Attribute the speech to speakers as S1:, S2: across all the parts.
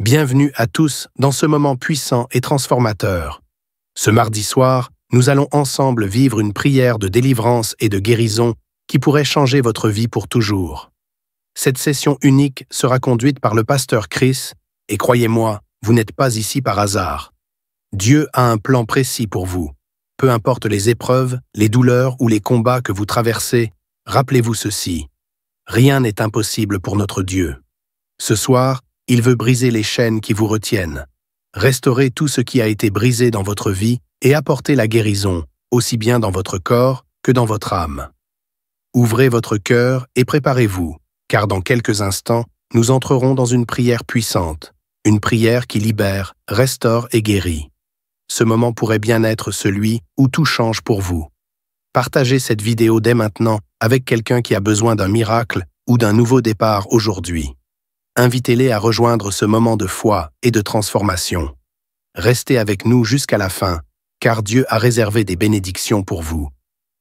S1: Bienvenue à tous dans ce moment puissant et transformateur. Ce mardi soir, nous allons ensemble vivre une prière de délivrance et de guérison qui pourrait changer votre vie pour toujours. Cette session unique sera conduite par le pasteur Chris, et croyez-moi, vous n'êtes pas ici par hasard. Dieu a un plan précis pour vous. Peu importe les épreuves, les douleurs ou les combats que vous traversez, rappelez-vous ceci. Rien n'est impossible pour notre Dieu. Ce soir, il veut briser les chaînes qui vous retiennent, restaurer tout ce qui a été brisé dans votre vie et apporter la guérison, aussi bien dans votre corps que dans votre âme. Ouvrez votre cœur et préparez-vous, car dans quelques instants, nous entrerons dans une prière puissante, une prière qui libère, restaure et guérit. Ce moment pourrait bien être celui où tout change pour vous. Partagez cette vidéo dès maintenant avec quelqu'un qui a besoin d'un miracle ou d'un nouveau départ aujourd'hui. Invitez-les à rejoindre ce moment de foi et de transformation. Restez avec nous jusqu'à la fin, car Dieu a réservé des bénédictions pour vous.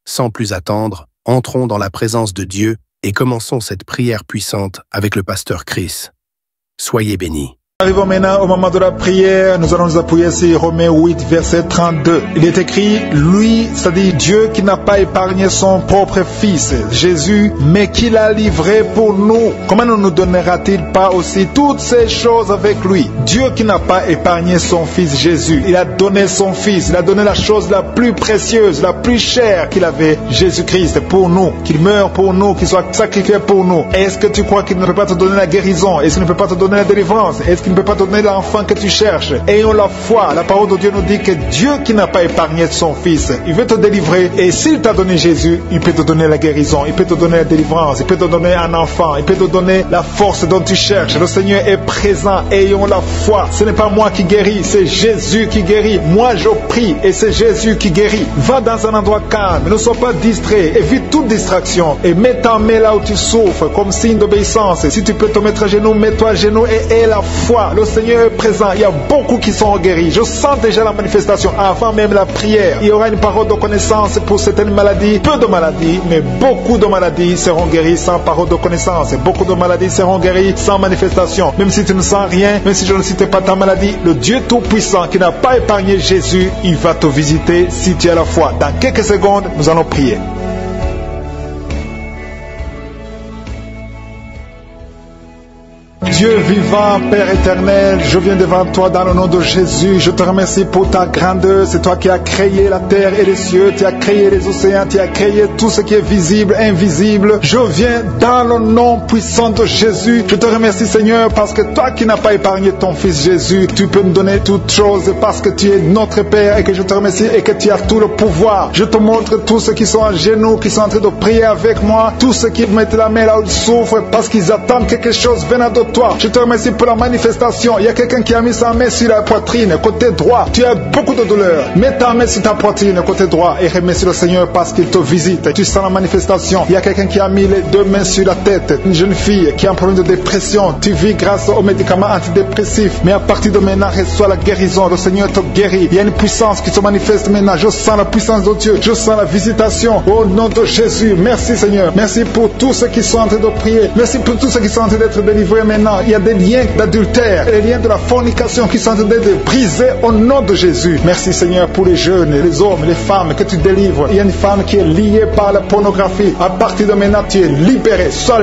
S1: Sans plus attendre, entrons dans la présence de Dieu et commençons cette prière puissante avec le pasteur Chris. Soyez bénis.
S2: Arrivons maintenant au moment de la prière. Nous allons nous appuyer sur Romains 8, verset 32. Il est écrit, lui, c'est-à-dire Dieu qui n'a pas épargné son propre Fils, Jésus, mais qui l'a livré pour nous. Comment ne nous donnera-t-il pas aussi toutes ces choses avec lui? Dieu qui n'a pas épargné son Fils Jésus. Il a donné son Fils. Il a donné la chose la plus précieuse, la plus chère qu'il avait, Jésus-Christ, pour nous. Qu'il meure pour nous, qu'il soit sacrifié pour nous. Est-ce que tu crois qu'il ne peut pas te donner la guérison? Est-ce qu'il ne peut pas te donner la délivrance? Est-ce qu'il ne peut pas te donner l'enfant que tu cherches? Ayons la foi. La parole de Dieu nous dit que Dieu qui n'a pas épargné son Fils, il veut te délivrer. Et s'il t'a donné Jésus, il peut te donner la guérison, il peut te donner la délivrance, il peut te donner un enfant, il peut te donner la force dont tu cherches. Le Seigneur est présent. Ayons la foi. Ce n'est pas moi qui guéris, c'est Jésus qui guérit. Moi je prie et c'est Jésus qui guérit. Va dans un endroit calme, ne sois pas distrait, évite toute distraction et mets ta main là où tu souffres comme signe d'obéissance. Si tu peux te mettre à genoux, mets-toi à genoux et aie la foi. Le Seigneur est présent. Il y a beaucoup qui sont guéris. Je sens déjà la manifestation avant même la prière. Il y aura une parole de connaissance pour certaines maladies. Peu de maladies, mais beaucoup de maladies seront guéries sans parole de connaissance. Beaucoup de maladies seront guéries sans manifestation. Même si tu ne sens rien, même si je ne cite pas ta maladie, le Dieu Tout-Puissant qui n'a pas épargné Jésus, il va te visiter si tu as la foi. Dans quelques secondes, nous allons prier. Dieu vivant, Père éternel, je viens devant toi dans le nom de Jésus. Je te remercie pour ta grandeur. C'est toi qui as créé la terre et les cieux. Tu as créé les océans. Tu as créé tout ce qui est visible, invisible. Je viens dans le nom puissant de Jésus. Je te remercie, Seigneur, parce que toi qui n'as pas épargné ton Fils Jésus, tu peux nous donner toutes choses parce que tu es notre Père et que je te remercie et que tu as tout le pouvoir. Je te montre tous ceux qui sont à genoux, qui sont en train de prier avec moi, tous ceux qui mettent la main là où ils souffrent parce qu'ils attendent quelque chose venant de toi. Je te remercie pour la manifestation. Il y a quelqu'un qui a mis sa main sur la poitrine, côté droit. Tu as beaucoup de douleur. Mets ta main sur ta poitrine, côté droit, et remercie le Seigneur parce qu'il te visite. Tu sens la manifestation. Il y a quelqu'un qui a mis les deux mains sur la tête. Une jeune fille qui a un problème de dépression. Tu vis grâce aux médicaments antidépressifs. Mais à partir de maintenant, reçois la guérison. Le Seigneur te guérit. Il y a une puissance qui se manifeste maintenant. Je sens la puissance de Dieu. Je sens la visitation. Au nom de Jésus. Merci Seigneur. Merci pour tous ceux qui sont en train de prier. Merci pour tous ceux qui sont en train d'être délivrés maintenant. Il y a des liens d'adultère, les liens de la fornication qui sont en train d'être brisés au nom de Jésus. Merci Seigneur pour les jeunes, les hommes, les femmes que tu délivres. Il y a une femme qui est liée par la pornographie. À partir de maintenant, tu es libéré, sois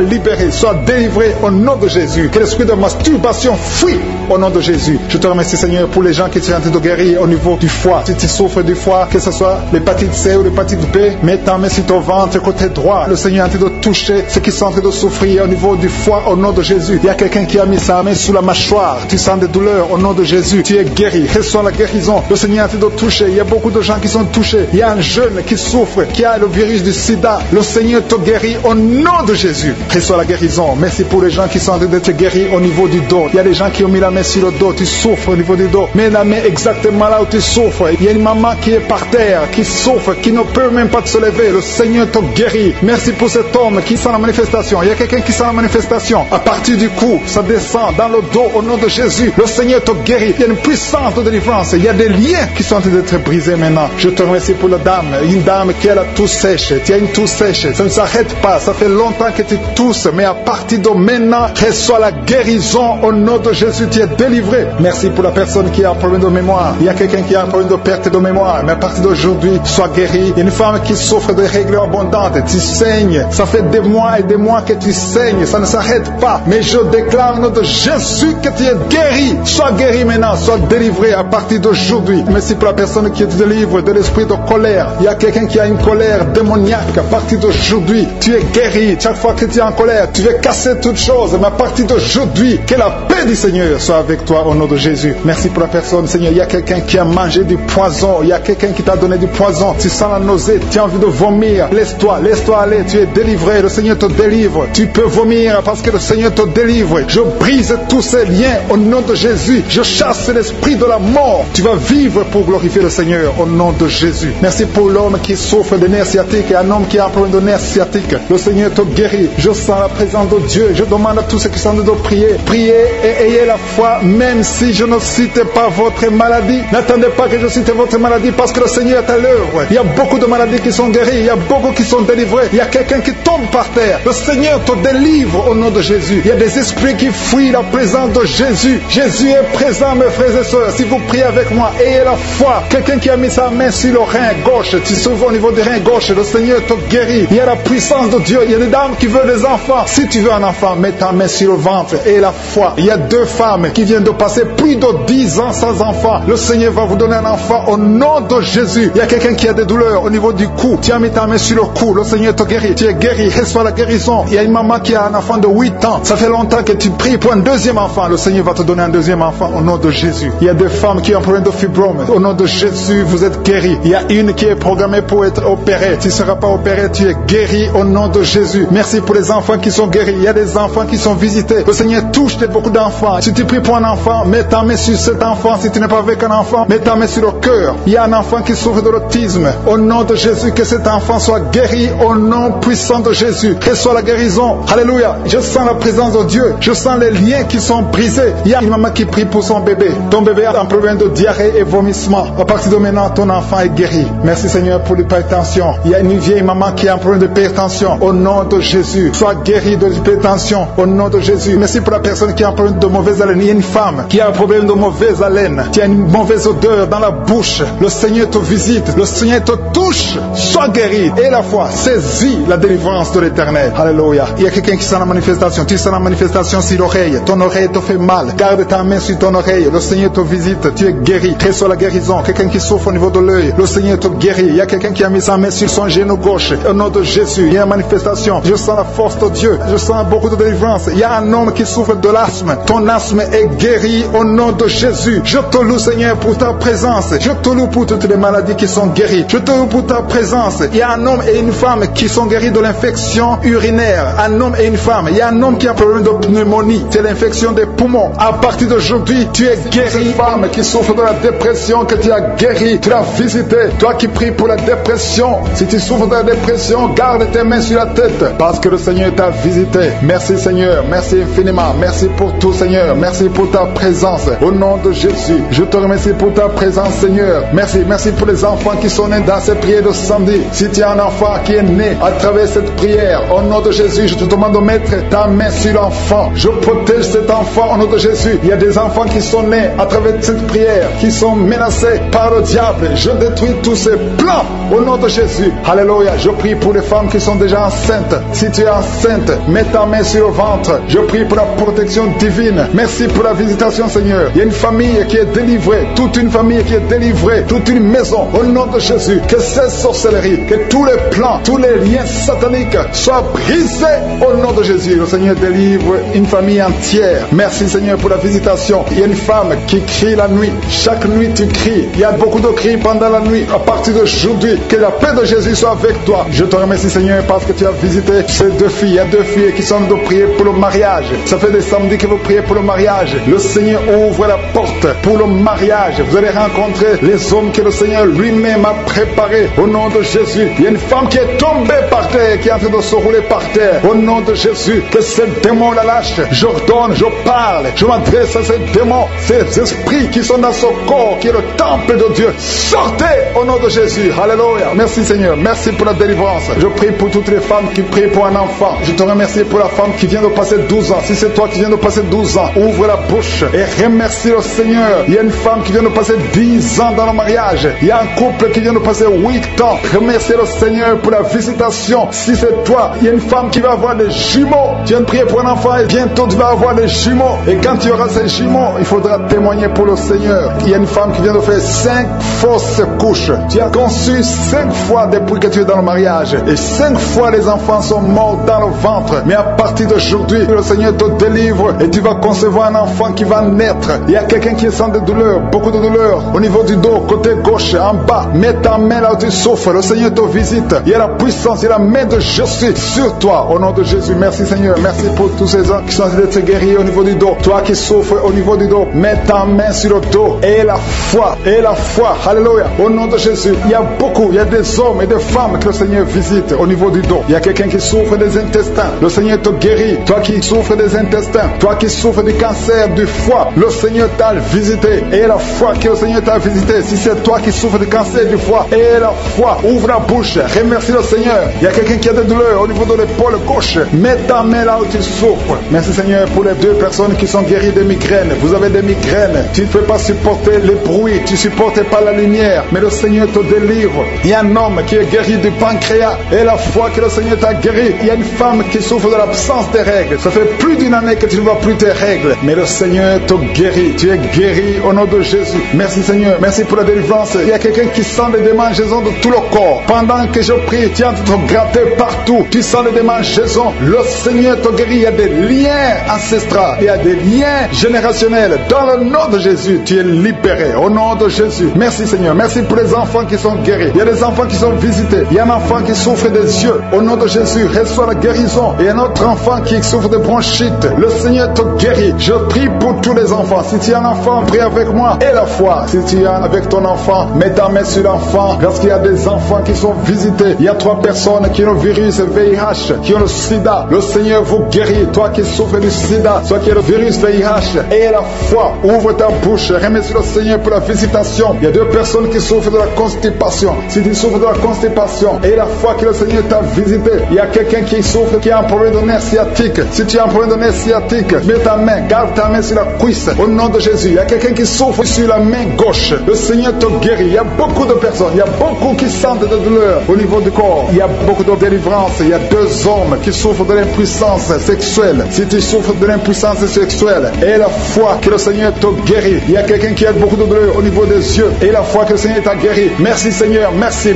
S2: délivré au nom de Jésus. Que l'esprit de masturbation fuit au nom de Jésus. Je te remercie Seigneur pour les gens qui sont en train de guérir au niveau du foie. Si tu souffres du foie, que ce soit l'hépatite C ou l'hépatite B, mets ta main sur ton ventre côté droit. Le Seigneur est en train de toucher ceux qui sont en train de souffrir au niveau du foie au nom de Jésus. Il y a quelqu'un qui a mis sa main sous la mâchoire. Tu sens des douleurs au nom de Jésus. Tu es guéri. Reçois la guérison. Le Seigneur est en train de toucher. Il y a beaucoup de gens qui sont touchés. Il y a un jeune qui souffre, qui a le virus du sida. Le Seigneur te guérit au nom de Jésus. Reçois la guérison. Merci pour les gens qui sont en train d'être guéris au niveau du dos. Il y a des gens qui ont mis la main sur le dos. Tu souffres au niveau du dos. Mets la main exactement là où tu souffres. Il y a une maman qui est par terre, qui souffre, qui ne peut même pas se lever. Le Seigneur te guérit. Merci pour cet homme qui sent la manifestation. Il y a quelqu'un qui sent la manifestation. À partir du cou, ça descend dans le dos au nom de Jésus. Le Seigneur te guérit. Il y a une puissance de délivrance. Il y a des liens qui sont en train d'être brisés maintenant. Je te remercie pour la dame. Une dame qui a la toux sèche. Tu as une toux sèche. Ça ne s'arrête pas. Ça fait longtemps que tu tousses. Mais à partir de maintenant, reçois la guérison au nom de Jésus. Tu es délivré. Merci pour la personne qui a un problème de mémoire. Il y a quelqu'un qui a un problème de perte de mémoire. Mais à partir d'aujourd'hui, sois guéri. Il y a une femme qui souffre de règles abondantes. Tu saignes. Ça fait des mois et des mois que tu saignes. Ça ne s'arrête pas. Mais je déclare au nom de Jésus que tu es guéri. Sois guéri maintenant. Sois délivré à partir d'aujourd'hui. Merci pour la personne qui te délivre de l'esprit de colère. Il y a quelqu'un qui a une colère démoniaque. À partir d'aujourd'hui, tu es guéri. Chaque fois que tu es en colère, tu veux casser toutes choses. Mais à partir d'aujourd'hui, que la paix du Seigneur soit avec toi au nom de Jésus. Merci pour la personne, Seigneur. Il y a quelqu'un qui a mangé du poison. Il y a quelqu'un qui t'a donné du poison. Tu sens la nausée. Tu as envie de vomir. Laisse-toi aller. Tu es délivré. Le Seigneur te délivre. Tu peux vomir parce que le Seigneur te délivre. Je brise tous ces liens au nom de Jésus. Je chasse l'esprit de la mort. Tu vas vivre pour glorifier le Seigneur au nom de Jésus. Merci pour l'homme qui souffre de nerfs sciatiques et un homme qui a un problème de nerfs sciatiques. Le Seigneur te guérit. Je sens la présence de Dieu. Je demande à tous ceux qui sont de prier. Priez et ayez la foi même si je ne cite pas votre maladie. N'attendez pas que je cite votre maladie parce que le Seigneur est à l'œuvre. Il y a beaucoup de maladies qui sont guéries. Il y a beaucoup qui sont délivrés. Il y a quelqu'un qui tombe par terre. Le Seigneur te délivre au nom de Jésus. Il y a des esprits qui fuient la présence de Jésus. Jésus est présent, mes frères et sœurs. Si vous priez avec moi, ayez la foi. Quelqu'un qui a mis sa main sur le rein gauche, tu s'ouvres au niveau du rein gauche, le Seigneur te guérit. Il y a la puissance de Dieu. Il y a des dames qui veulent des enfants. Si tu veux un enfant, mets ta main sur le ventre et la foi. Il y a 2 femmes qui viennent de passer plus de 10 ans sans enfant. Le Seigneur va vous donner un enfant au nom de Jésus. Il y a quelqu'un qui a des douleurs au niveau du cou. Tu as mis ta main sur le cou. Le Seigneur te guérit. Tu es guéri. Reçois la guérison. Il y a une maman qui a un enfant de 8 ans. Ça fait longtemps que tu pries pour un deuxième enfant. Le Seigneur va te donner un deuxième enfant au nom de Jésus. Il y a des femmes qui ont un problème de fibrome. Au nom de Jésus, vous êtes guéris. Il y a une qui est programmée pour être opérée. Tu ne seras pas opéré. Tu es guéri au nom de Jésus. Merci pour les enfants qui sont guéris. Il y a des enfants qui sont visités. Le Seigneur touche beaucoup d'enfants. Si tu pries pour un enfant, mets ta main sur cet enfant. Si tu n'es pas avec un enfant, mets ta main sur le cœur. Il y a un enfant qui souffre de l'autisme. Au nom de Jésus, que cet enfant soit guéri au nom puissant de Jésus. Reçois la guérison. Alléluia. Je sens la présence de Dieu. Je sens les liens qui sont brisés. Il y a une maman qui prie pour son bébé. Ton bébé a un problème de diarrhée et vomissement. À partir de maintenant, ton enfant est guéri. Merci Seigneur pour l'hypertension. Il y a une vieille maman qui a un problème d'hypertension. Au nom de Jésus, sois guéri de l'hypertension. Au nom de Jésus. Merci pour la personne qui a un problème de mauvaise haleine. Il y a une femme qui a un problème de mauvaise haleine. Qui a une mauvaise odeur dans la bouche. Le Seigneur te visite. Le Seigneur te touche. Sois guéri. Et la foi, saisis la délivrance de l'Éternel. Alléluia. Il y a quelqu'un qui sent la manifestation. Tu sens la manifestation sur l'oreille. Ton oreille te fait mal. Garde ta main sur ton oreille. Le Seigneur te visite. Tu es guéri. Reçois la guérison. Quelqu'un qui souffre au niveau de l'œil. Le Seigneur te guérit. Il y a quelqu'un qui a mis sa main sur son genou gauche. Au nom de Jésus, il y a une manifestation. Je sens la force de Dieu. Je sens beaucoup de délivrance. Il y a un homme qui souffre de l'asthme. Ton asthme est guéri au nom de Jésus. Je te loue, Seigneur, pour ta présence. Je te loue pour toutes les maladies qui sont guéries. Je te loue pour ta présence. Il y a un homme et une femme qui sont guéris de l'infection urinaire. Un homme et une femme. Il y a un homme qui a un problème de pneumonie. C'est l'infection des poumons. À partir d'aujourd'hui, tu es guéri. Femme qui souffre de la dépression, que tu as guéri. Tu l'as visité. Toi qui pries pour la dépression. Si tu souffres de la dépression, garde tes mains sur la tête. Parce que le Seigneur t'a visité. Merci Seigneur. Merci infiniment. Merci pour tout Seigneur. Merci pour ta présence. Au nom de Jésus, je te remercie pour ta présence Seigneur. Merci. Merci pour les enfants qui sont nés dans cette prière de samedi. Si tu as un enfant qui est né à travers cette prière, au nom de Jésus, je te demande de mettre ta main sur l'enfant. Je protège cet enfant au nom de Jésus. Il y a des enfants qui sont nés à travers cette prière, qui sont menacés par le diable. Je détruis tous ces plans au nom de Jésus. Alléluia. Je prie pour les femmes qui sont déjà enceintes. Si tu es enceinte, mets ta main sur le ventre. Je prie pour la protection divine. Merci pour la visitation Seigneur. Il y a une famille qui est délivrée. Toute une famille qui est délivrée. Toute une maison. Au nom de Jésus. Que cette sorcellerie, que tous les plans, tous les liens sataniques soient brisés au nom de Jésus. Le Seigneur délivre une famille entière. Merci Seigneur pour la visitation. Il y a une femme qui crie la nuit. Chaque nuit tu cries. Il y a beaucoup de cris pendant la nuit. À partir d'aujourd'hui, que la paix de Jésus soit avec toi. Je te remercie Seigneur parce que tu as visité ces 2 filles. Il y a 2 filles qui sont de prier pour le mariage. Ça fait des samedis que vous priez pour le mariage. Le Seigneur ouvre la porte pour le mariage. Vous allez rencontrer les hommes que le Seigneur lui-même a préparés. Au nom de Jésus. Il y a une femme qui est tombée par terre, qui est en train de se rouler par terre. Au nom de Jésus, que ce démon la lâche marche. J'ordonne, je parle, je m'adresse à ces démons, ces esprits qui sont dans ce corps, qui est le temple de Dieu. Sortez au nom de Jésus. Alléluia. Merci Seigneur, merci pour la délivrance. Je prie pour toutes les femmes qui prient pour un enfant. Je te remercie pour la femme qui vient de passer 12 ans. Si c'est toi qui viens de passer 12 ans, ouvre la bouche et remercie le Seigneur. Il y a une femme qui vient de passer 10 ans dans le mariage. Il y a un couple qui vient de passer 8 ans. Remercie le Seigneur pour la visitation. Si c'est toi, il y a une femme qui va avoir des jumeaux. Tu viens de prier pour un enfant et bientôt tu vas avoir des jumeaux. Et quand tu auras ces jumeaux, il faudra témoigner pour le Seigneur. Il y a une femme qui vient de faire 5 fausses couches. Tu as conçu 5 fois depuis que tu es dans le mariage. Et 5 fois les enfants sont morts dans le ventre. Mais à partir d'aujourd'hui, le Seigneur te délivre et tu vas concevoir un enfant qui va naître. Il y a quelqu'un qui sent des douleurs, beaucoup de douleurs. Au niveau du dos, côté gauche, en bas. Mets ta main là où tu souffres. Le Seigneur te visite. Il y a la puissance, il y a la main de Jésus sur toi. Au nom de Jésus, merci Seigneur. Merci pour tous ces gens qui sont en train d'être guéris au niveau du dos. Toi qui souffres au niveau du dos, mets ta main sur le dos. Et la foi. Alléluia. Au nom de Jésus, il y a beaucoup, il y a des hommes et des femmes que le Seigneur visite au niveau du dos. Il y a quelqu'un qui souffre des intestins. Le Seigneur te guérit. Toi qui souffres des intestins, toi qui souffres du cancer du foie, le Seigneur t'a visité. Et la foi que le Seigneur t'a visité. Si c'est toi qui souffres du cancer du foie, et la foi, ouvre la bouche, remercie le Seigneur. Il y a quelqu'un qui a des douleurs au niveau de l'épaule gauche. Mets ta main là où tu souffres. Merci Seigneur pour les 2 personnes qui sont guéries de migraines. Vous avez des migraines. Tu ne peux pas supporter les bruits. Tu ne supportes pas la lumière. Mais le Seigneur te délivre. Il y a un homme qui est guéri du pancréas. Et la foi que le Seigneur t'a guéri. Il y a une femme qui souffre de l'absence des règles. Ça fait plus d'une année que tu ne vois plus tes règles. Mais le Seigneur te guérit. Tu es guéri au nom de Jésus. Merci Seigneur. Merci pour la délivrance. Il y a quelqu'un qui sent des démangeaisons de tout le corps. Pendant que je prie, tu es en train de te gratter partout. Tu sens des démangeaisons. Le Seigneur te guérit. Il y a des liens ancestraux. Il y a des liens générationnels. Dans le nom de Jésus, tu es libéré. Au nom de Jésus. Merci Seigneur. Merci pour les enfants qui sont guéris. Il y a des enfants qui sont visités. Il y a un enfant qui souffre des yeux. Au nom de Jésus, reçois la guérison. Et un autre enfant qui souffre de bronchite. Le Seigneur te guérit. Je prie pour tous les enfants. Si tu es un enfant, prie avec moi. Et la foi. Si tu es avec ton enfant, mets ta main sur l'enfant. Parce qu'il y a des enfants qui sont visités. Il y a 3 personnes qui ont le virus VIH, qui ont le sida. Le Seigneur vous guérit. Toi qui souffres du sida, toi qui as le virus VIH. Et la foi. Ouvre ta bouche. Remercie le Seigneur pour la visitation. Il y a 2 personnes qui souffrent de la constipation. Si tu souffres de la constipation, et la foi que le Seigneur t'a visité, il y a quelqu'un qui souffre, qui a un problème de nerf sciatique. Si tu as un problème de nerf sciatique, mets ta main, garde ta main sur la cuisse. Au nom de Jésus, il y a quelqu'un qui souffre sur la main gauche. Le Seigneur te guérit. Il y a beaucoup de personnes, il y a beaucoup qui sentent de douleur au niveau du corps. Il y a beaucoup de délivrance. Il y a 2 hommes qui souffrent de l'impuissance sexuelle. Si tu souffres de l'impuissance sexuelle, et la foi que le Seigneur te guérit. Il y a quelqu'un qui a beaucoup de douleur au niveau des yeux, et la foi que le Seigneur t'a guéri. Merci Seigneur, merci,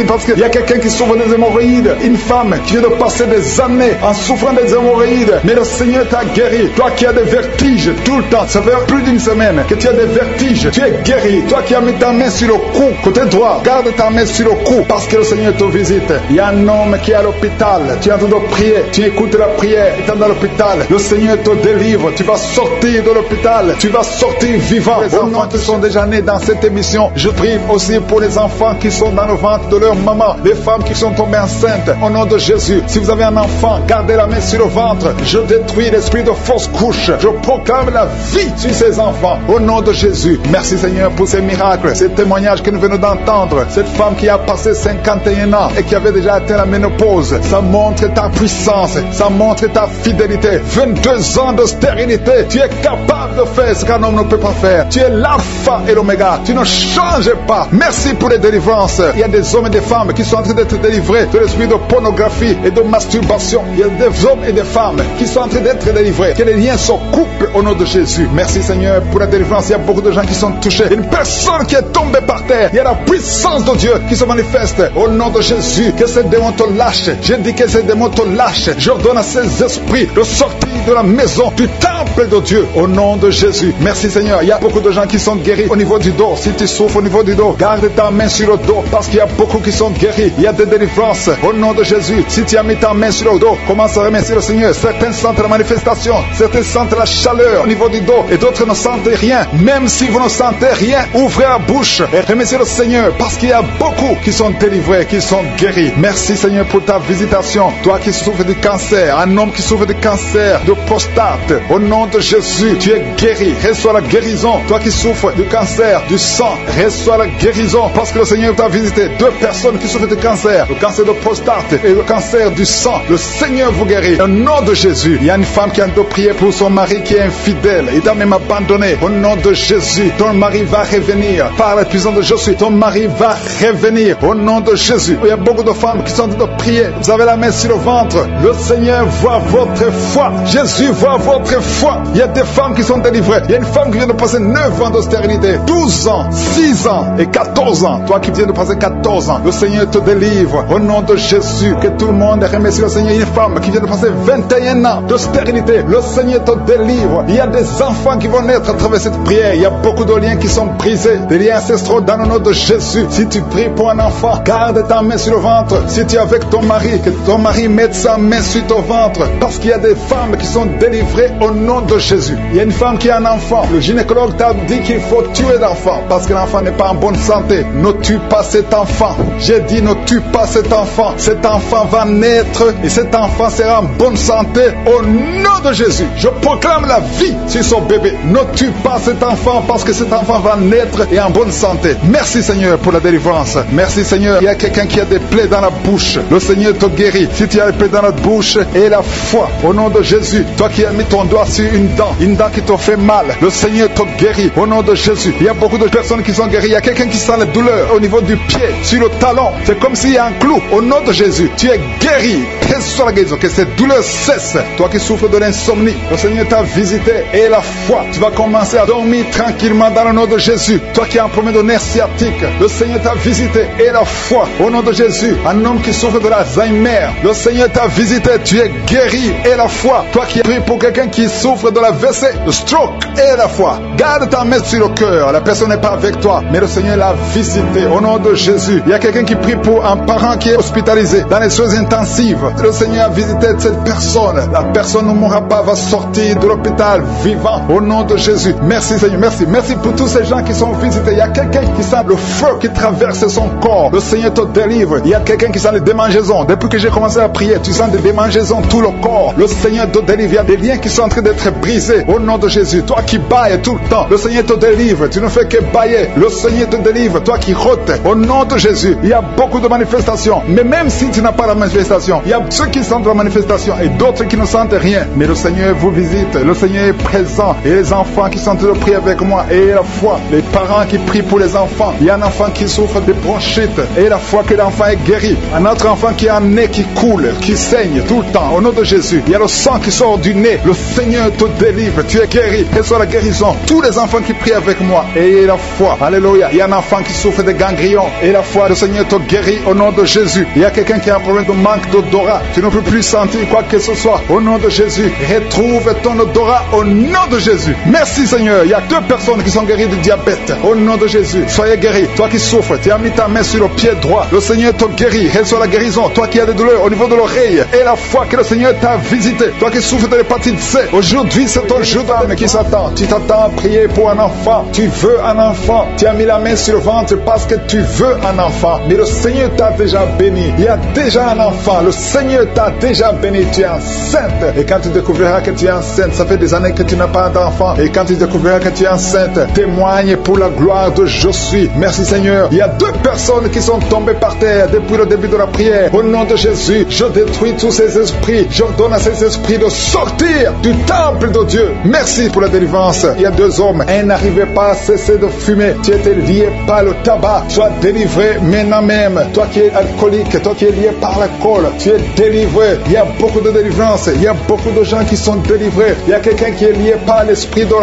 S2: parce qu'il y a quelqu'un qui souffre des hémorroïdes. Une femme qui vient de passer des années en souffrant des hémorroïdes, mais le Seigneur t'a guéri. Toi qui as des vertiges tout le temps, ça fait plus d'une semaine que tu as des vertiges, tu es guéri. Toi qui as mis ta main sur le cou, côté droit, garde ta main sur le cou, parce que le Seigneur te visite. Il y a un homme qui est à l'hôpital, tu es en train de prier, tu écoutes la prière, étant dans l'hôpital, le Seigneur te délivre, tu vas sortir de l'hôpital, tu vas sortir vivant. Les enfants qui sont déjà nés dans cette émission, je prie aussi pour les enfants qui sont dans le ventre de leur maman, les femmes qui sont tombées enceintes, au nom de Jésus. Si vous avez un enfant, gardez la main sur le ventre, je détruis l'esprit de fausse couche, je proclame la vie sur ces enfants, au nom de Jésus. Merci Seigneur pour ces miracles, ces témoignages que nous venons d'entendre. Cette femme qui a passé 51 ans et qui avait déjà atteint la ménopause, ça montre ta puissance, ça montre ta fidélité. 22 ans de stérilité, tu es capable de faire ce qu'un homme ne peut pas faire. Tu es l'alpha et l'oméga, tu ne changes pas. Merci pour les délivrances. Il y a des hommes et des femmes qui sont en train d'être délivrés de l'esprit de pornographie et de masturbation. Il y a des hommes et des femmes qui sont en train d'être délivrés. Que les liens se coupent au nom de Jésus. Merci Seigneur pour la délivrance. Il y a beaucoup de gens qui sont touchés. Une personne qui est tombée par terre. Il y a la puissance de Dieu qui se manifeste au nom de Jésus. Que ces démons te lâchent. Je dis que ces démons te lâchent. J'ordonne à ces esprits de sortir de la maison, du temple de Dieu, au nom de Jésus. Merci Seigneur. Il y a beaucoup de gens qui sont guéris au niveau du dos. Si tu souffres au niveau du dos, garde ta main sur le dos, parce qu'il y a beaucoup qui sont guéris. Il y a des délivrances au nom de Jésus. Si tu as mis ta main sur le dos, commence à remercier le Seigneur. Certains sentent la manifestation, certains sentent la chaleur au niveau du dos, et d'autres ne sentent rien. Même si vous ne sentez rien, ouvrez la bouche et remerciez le Seigneur, parce qu'il y a beaucoup qui sont délivrés, qui sont guéris. Merci Seigneur pour ta visitation. Toi qui souffres du cancer, un homme qui souffre du de cancer, de prostate. Au nom de Jésus, tu es guéri. Reçois la guérison. Toi qui souffres du cancer, du sang, reçois la guérison. Parce que le Seigneur t'a visité. 2 personnes qui souffrent de cancer, le cancer de prostate et le cancer du sang. Le Seigneur vous guérit. Au nom de Jésus, il y a une femme qui a prié pour son mari qui est infidèle. Il t'a même abandonné. Au nom de Jésus, ton mari va revenir. Par la puissance de Jésus, ton mari va revenir. Au nom de Jésus. Il y a beaucoup de femmes qui sont en train de prier. Vous avez la main sur le ventre. Le Seigneur voit votre foi. Jésus voit votre foi. Il y a des femmes qui sont délivrées. Il y a une femme qui vient de passer 9 ans de stérilité, 12 ans, 6 ans et 14 ans. Toi qui viens de passer 14 ans, le Seigneur te délivre. Au nom de Jésus, que tout le monde remercie le Seigneur. Il y a une femme qui vient de passer 21 ans de stérilité. Le Seigneur te délivre. Il y a des enfants qui vont naître à travers cette prière. Il y a beaucoup de liens qui sont brisés. Des liens ancestraux dans le nom de Jésus. Si tu pries pour un enfant, garde ta main sur le ventre. Si tu es avec ton mari, que ton mari mette sa main sur ton ventre. Parce qu'il y a des femmes qui sont délivrées au nom de Jésus. Il y a une femme qui a un enfant. Le gynécologue t'a dit qu'il faut tuer l'enfant parce que l'enfant n'est pas en bonne santé. Ne tue pas cet enfant. J'ai dit ne tue pas cet enfant. Cet enfant va naître et cet enfant sera en bonne santé au nom de Jésus. Je proclame la vie sur son bébé. Ne tue pas cet enfant parce que cet enfant va naître et en bonne santé. Merci Seigneur pour la délivrance. Merci Seigneur. Il y a quelqu'un qui a des plaies dans la bouche. Le Seigneur te guérit. Si tu as des plaies dans la bouche et la foi au nom de Jésus. Toi qui as mis ton doigt sur une dent qui te fait mal. Le Seigneur te guérit au nom de Jésus. Il y a beaucoup de personnes qui sont guéries. Il y a quelqu'un qui sent la douleur au niveau du pied, sur le talon. C'est comme s'il y a un clou. Au nom de Jésus, tu es guéri. Reçois la guérison. Que cette douleur cesse. Toi qui souffres de l'insomnie, le Seigneur t'a visité et la foi. Tu vas commencer à dormir tranquillement dans le nom de Jésus. Toi qui as un problème de nerf sciatique, le Seigneur t'a visité et la foi. Au nom de Jésus, un homme qui souffre de l'Alzheimer, le Seigneur t'a visité. Tu es guéri et la foi. Toi qui pries pour quelqu'un qui souffre de la WC, le stroke et la foi. Garde ta main sur le cœur. La personne n'est pas avec toi, mais le Seigneur l'a visité. Au nom de Jésus, il y a quelqu'un qui prie pour un parent qui est hospitalisé dans les soins intensifs. Le Seigneur a visité cette personne. La personne ne mourra pas, va sortir de l'hôpital vivant. Au nom de Jésus. Merci Seigneur, merci. Merci pour tous ces gens qui sont visités. Il y a quelqu'un qui sent le feu qui traverse son corps. Le Seigneur te délivre. Il y a quelqu'un qui sent les démangeaisons. Depuis que j'ai commencé à prier, tu sens des démangeaisons tout le corps. Le Seigneur te délivre. Il y a des liens qui sont en train d'être brisés. Au nom de Jésus. Toi qui bailles tout le temps, le Seigneur te délivre. Tu ne fais que bailler. Le Seigneur te délivre. Toi qui rôtes. Au nom de Jésus. Il y a beaucoup de manifestations. Mais même si tu n'as pas la manifestation, il y a ceux qui sentent la manifestation et d'autres qui ne sentent rien. Mais le Seigneur vous visite. Le Seigneur est présent. Et les enfants qui sont en train de prier avec moi. Et la foi. Les parents qui prient pour les enfants. Il y a un enfant qui souffre de bronchite. Et la foi que l'enfant est guéri. Un autre enfant qui a un nez qui coule, qui saigne tout le temps. Au nom de Jésus. Il y a le sang qui sort du nez. Le Seigneur te délivre. Tu es guéri. Reçois la guérison. Tous les enfants qui prient avec moi. Et la foi. Alléluia. Il y a un enfant qui souffre de ganglions. Et la foi, le Seigneur te guérit au nom de Jésus. Il y a quelqu'un qui a un problème de manque d'odorat. Tu ne peux plus sentir quoi que ce soit. Au nom de Jésus. Retrouve ton odorat au nom de Jésus. Merci Seigneur. Il y a 2 personnes qui sont guéries de diabète. Au nom de Jésus. Soyez guéris. Toi qui souffres, tu as mis ta main sur le pied droit. Le Seigneur te guérit. Reçois la guérison. Toi qui as des douleurs au niveau de l'oreille. Et la foi que le Seigneur t'a visité. Toi qui souffres de l'hépatite C. Aujourd'hui, c'est ton jour d'âme qui s'attend. Tu t'attends à prier pour un enfant. Tu veux un enfant. Tu as mis la main sur le ventre parce que tu veux un enfant. Mais le Seigneur t'a déjà béni. Il y a déjà un enfant. Le Seigneur t'a déjà béni. Tu es enceinte. Et quand tu découvriras que tu es enceinte, ça fait des années que tu n'as pas d'enfant. Et quand tu découvriras que tu es enceinte, témoigne pour la gloire de je suis. Merci Seigneur. Il y a 2 personnes qui sont tombées par terre depuis le début de la prière. Au nom de Jésus, je détruis tous ces esprits. J'ordonne à ces esprits de sortir du temple de Dieu. Merci pour la délivrance. Il y a 2 hommes. Un n'arrivait pas à cesser de fumer. Tu étais lié par le tabac. Sois délivré maintenant même. Toi qui es alcoolique, toi qui es lié par l'alcool, tu es délivré. Il y a beaucoup de délivrance. Il y a beaucoup de gens qui sont délivrés. Il y a quelqu'un qui est lié par l'esprit de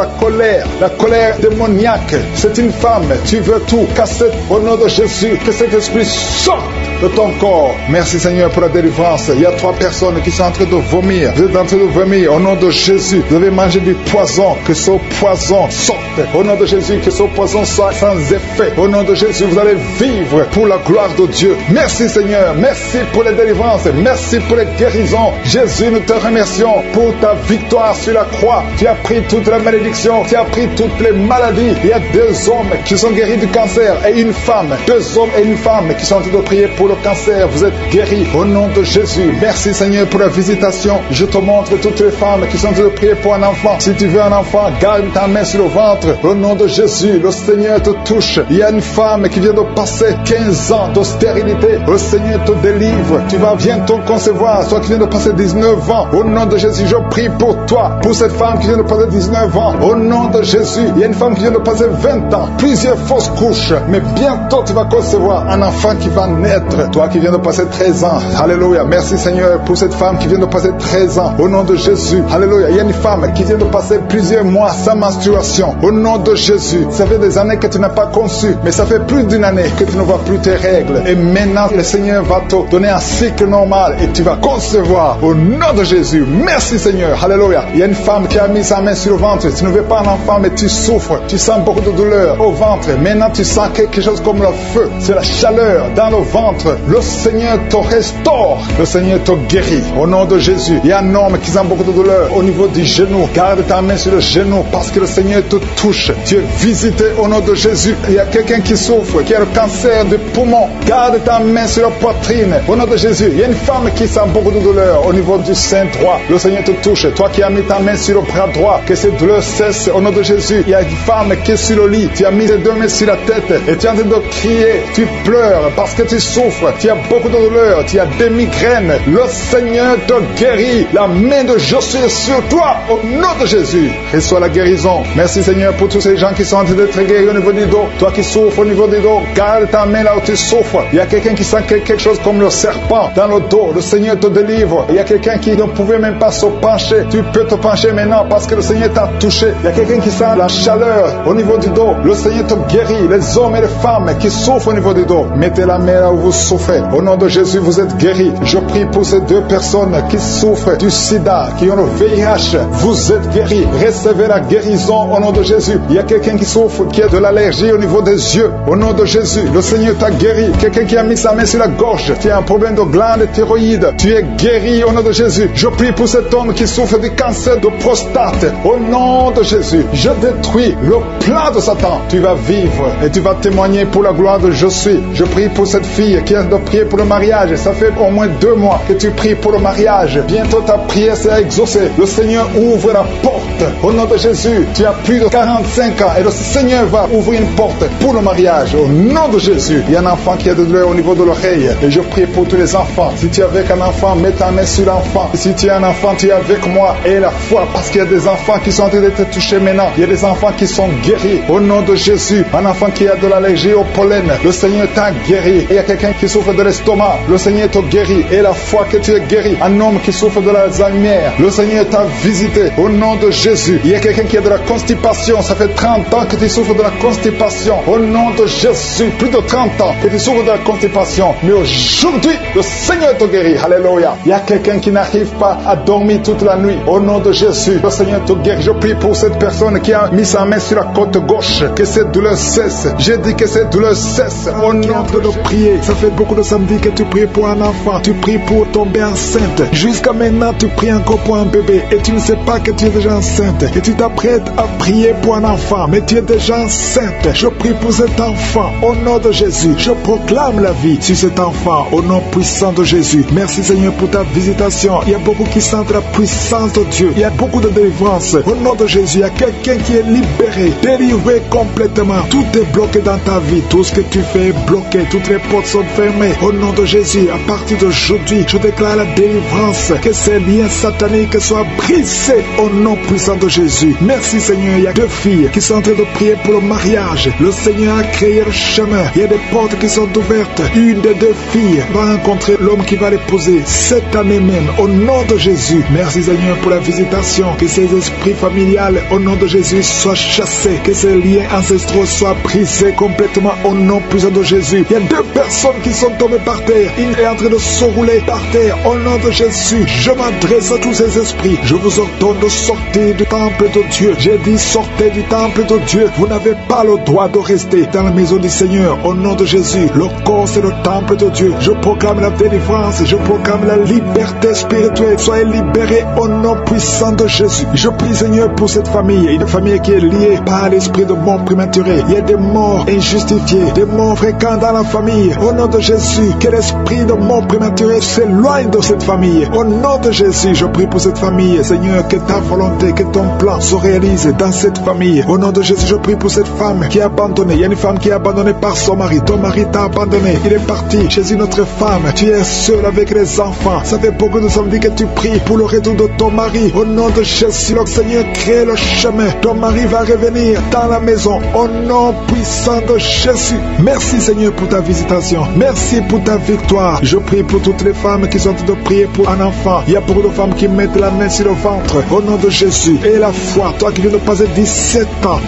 S2: la colère démoniaque. C'est une femme. Tu veux tout casser au nom de Jésus. Que cet esprit sorte de ton corps. Merci Seigneur pour la délivrance. Il y a 3 personnes qui sont en train de vomir. Vous êtes en train de vomir au nom de Jésus. Vous avez mangé du poison. Que ce poison sorte. Au nom de Jésus, que ce poison soit sans effet. Au nom de Jésus, vous allez vivre pour la gloire de Dieu. Merci Seigneur. Merci pour les délivrances. Merci pour les guérisons. Jésus, nous te remercions pour ta victoire sur la croix. Tu as pris toute la malédiction. Tu as pris toutes les maladies. Il y a 2 hommes qui sont guéris du cancer et une femme. 2 hommes et une femme qui sont en train de prier pour le cancer. Vous êtes guéris au nom de Jésus. Merci Seigneur pour la visitation. Je te montre toutes les femmes qui sont en train de prier pour un enfant. Si tu veux un enfant, garde ta main sur le ventre. Au nom de Jésus, le Seigneur te touche. Il y a une femme qui vient de passer 15 ans de stérilité. Le Seigneur te délivre. Tu vas bientôt concevoir. Toi qui viens de passer 19 ans. Au nom de Jésus, je prie pour toi. Pour cette femme qui vient de passer 19 ans. Au nom de Jésus, il y a une femme qui vient de passer 20 ans. Plusieurs fausses couches. Mais bientôt, tu vas concevoir un enfant qui va naître. Toi qui viens de passer 13 ans. Alléluia. Merci Seigneur pour cette femme qui vient de passer 13 ans. Au nom de Jésus. Alléluia. Il y a une femme qui vient de passer plusieurs mois sans menstruation. Au nom de Jésus. Ça fait des années que tu n'as pas conçu. Mais ça fait plus d'une année que tu ne vois plus tes règles. Et maintenant, le Seigneur va te donner un cycle normal. Et tu vas concevoir. Au nom de Jésus. Merci Seigneur. Alléluia. Il y a une femme qui a mis sa main sur le ventre. Tu ne veux pas un enfant, mais tu souffres. Tu sens beaucoup de douleur au ventre. Maintenant, tu sens quelque chose comme le feu. C'est la chaleur dans le ventre. Le Seigneur te restaure. Le Seigneur te guérit. Au nom de Jésus. Il y a un homme qui sent beaucoup de douleur au niveau du genou. Garde ta main sur le genou parce que le Seigneur te touche. Tu es visité au nom de Jésus. Il y a quelqu'un qui souffre, qui a le cancer du poumon. Garde ta main sur la poitrine. Au nom de Jésus. Il y a une femme qui sent beaucoup de douleur au niveau du sein droit. Le Seigneur te touche. Toi qui as mis ta main sur le bras droit, que cette douleur cesse au nom de Jésus. Il y a une femme qui est sur le lit. Tu as mis tes deux mains sur la tête et tu es en train de crier. Tu pleures parce que tu souffres. Tu as beaucoup de douleur. Tu as des migraines. Le Seigneur te guérit. La main de Josué est sur toi au nom de Jésus. Reçois la guérison. Merci Seigneur pour tous ces gens qui sont en train d'être guéris au niveau du dos. Toi qui souffres au niveau du dos, garde ta main là où tu souffres. Il y a quelqu'un qui sent quelque chose comme le serpent dans le dos. Le Seigneur te délivre. Il y a quelqu'un qui ne pouvait même pas se pencher. Tu peux te pencher maintenant parce que le Seigneur t'a touché. Il y a quelqu'un qui sent la chaleur au niveau du dos. Le Seigneur te guérit. Les hommes et les femmes qui souffrent au niveau du dos, mettez la main là où vous souffrez. Au nom de Jésus, vous êtes guéris. Je prie pour ces deux personnes qui souffrent du sida, qui ont le VIH. Vous êtes guéris. Recevez la guérison au nom de Jésus. Il y a quelqu'un qui souffre, qui a de l'allergie au niveau des yeux. Au nom de Jésus, le Seigneur t'a guéri. Quelqu'un qui a mis sa main sur la gorge, qui a un problème de glande thyroïde. Tu es guéri au nom de Jésus. Je prie pour cet homme qui souffre du cancer de prostate. Au nom de Jésus, je détruis le plan de Satan. Tu vas vivre et tu vas témoigner pour la gloire de Jésus. Je prie pour cette fille qui a de prier pour le mariage. Ça fait au moins 2 mois que tu pries pour le mariage. Bientôt ta prière sera exaucée. Le Seigneur ouvre la porte. Au nom de Jésus, tu as plus de 45 ans et le Seigneur va ouvrir une porte pour le mariage. Au nom de Jésus, il y a un enfant qui a de douleur au niveau de l'oreille. Et je prie pour tous les enfants. Si tu es avec un enfant, mets ta main sur l'enfant. Si tu es un enfant, tu es avec moi. Et la foi, parce qu'il y a des enfants qui sont en train d'être touchés maintenant. Il y a des enfants qui sont guéris. Au nom de Jésus, un enfant qui a de l'allergie au pollen, le Seigneur t'a guéri. Il y a quelqu'un qui souffre de l'estomac, le Seigneur t'a guéri. Et la foi que tu es guéri. Un homme qui souffre de l'Alzheimer, le Seigneur t'a visité. Au nom de Jésus, il y a quelqu'un qui a de la constipation. Ça fait 30 ans que tu souffres de la constipation. Au nom de Jésus, plus de 30 ans que tu souffres de la constipation. Mais aujourd'hui, le Seigneur te guérit. Alléluia. Il y a quelqu'un qui n'arrive pas à dormir toute la nuit. Au nom de Jésus, le Seigneur te guérit. Je prie pour cette personne qui a mis sa main sur la côte gauche. Que cette douleur cesse. J'ai dit que cette douleur cesse. Au nom de prier. Ça fait beaucoup de samedis que tu pries pour un enfant. Tu pries pour tomber enceinte. Jusqu'à maintenant, tu pries encore pour un bébé. Et tu ne sais pas que tu es déjà enceinte. Et tu t'apprêtes à prier pour un enfant. Mais tu es déjà enceinte. Je prie pour cet enfant. Au nom de Jésus, je proclame la vie sur cet enfant. Au nom puissant de Jésus. Merci Seigneur pour ta visitation. Il y a beaucoup qui sentent la puissance de Dieu. Il y a beaucoup de délivrance. Au nom de Jésus, il y a quelqu'un qui est libéré, délivré complètement. Tout est bloqué dans ta vie. Tout ce que tu fais est bloqué. Toutes les portes sont fermées. Au nom de Jésus, à partir d'aujourd'hui, je déclare la délivrance. Que ces liens sataniques soient brisés au nom puissant de Jésus. Merci Seigneur. Il y a 2 filles qui sont en train de prier pour le mariage. Le Seigneur a créé le chemin. Il y a des portes qui sont ouvertes. Une des 2 filles va rencontrer l'homme qui va l'épouser cette année même. Au nom de Jésus. Merci Seigneur pour la visitation. Que ces esprits familiales, au nom de Jésus, soient chassés. Que ces liens ancestraux soient brisés complètement au nom puissant de Jésus. Il y a 2 personnes qui sont tombées par terre. Une est en train de se rouler par terre. Au nom de Jésus, je m'adresse à tous ces esprits. Je vous ordonne de sortir du temple de Dieu. J'ai dit sortez du temple de Dieu. Vous n'avez pas le droit de rester dans la maison du Seigneur. Au nom de Jésus, le corps c'est le temple de Dieu. Je proclame la délivrance. Je proclame la liberté spirituelle. Soyez libérés au nom puissant de Jésus. Je prie Seigneur pour cette famille. Une famille qui est liée par l'esprit de mort prématurée. Il y a des morts injustifiées, des morts fréquents dans la famille. Au nom de Jésus, que l'esprit de mort prématurée s'éloigne de cette famille. Au nom nom de Jésus, je prie pour cette famille. Seigneur, que ta volonté, que ton plan se réalise dans cette famille. Au nom de Jésus, je prie pour cette femme qui est abandonnée. Il y a une femme qui est abandonnée par son mari. Ton mari t'a abandonné. Il est parti chez une autre femme. Tu es seul avec les enfants. Ça fait beaucoup de samedis que tu pries pour le retour de ton mari. Au nom de Jésus, le Seigneur crée le chemin. Ton mari va revenir dans la maison. Au nom puissant de Jésus. Merci Seigneur pour ta visitation. Merci pour ta victoire. Je prie pour toutes les femmes qui sont en train de prier pour un enfant. Il y a beaucoup de femmes qui mettent la main sur le ventre. Au nom de Jésus. Et la foi, toi qui viens de passer 17 ans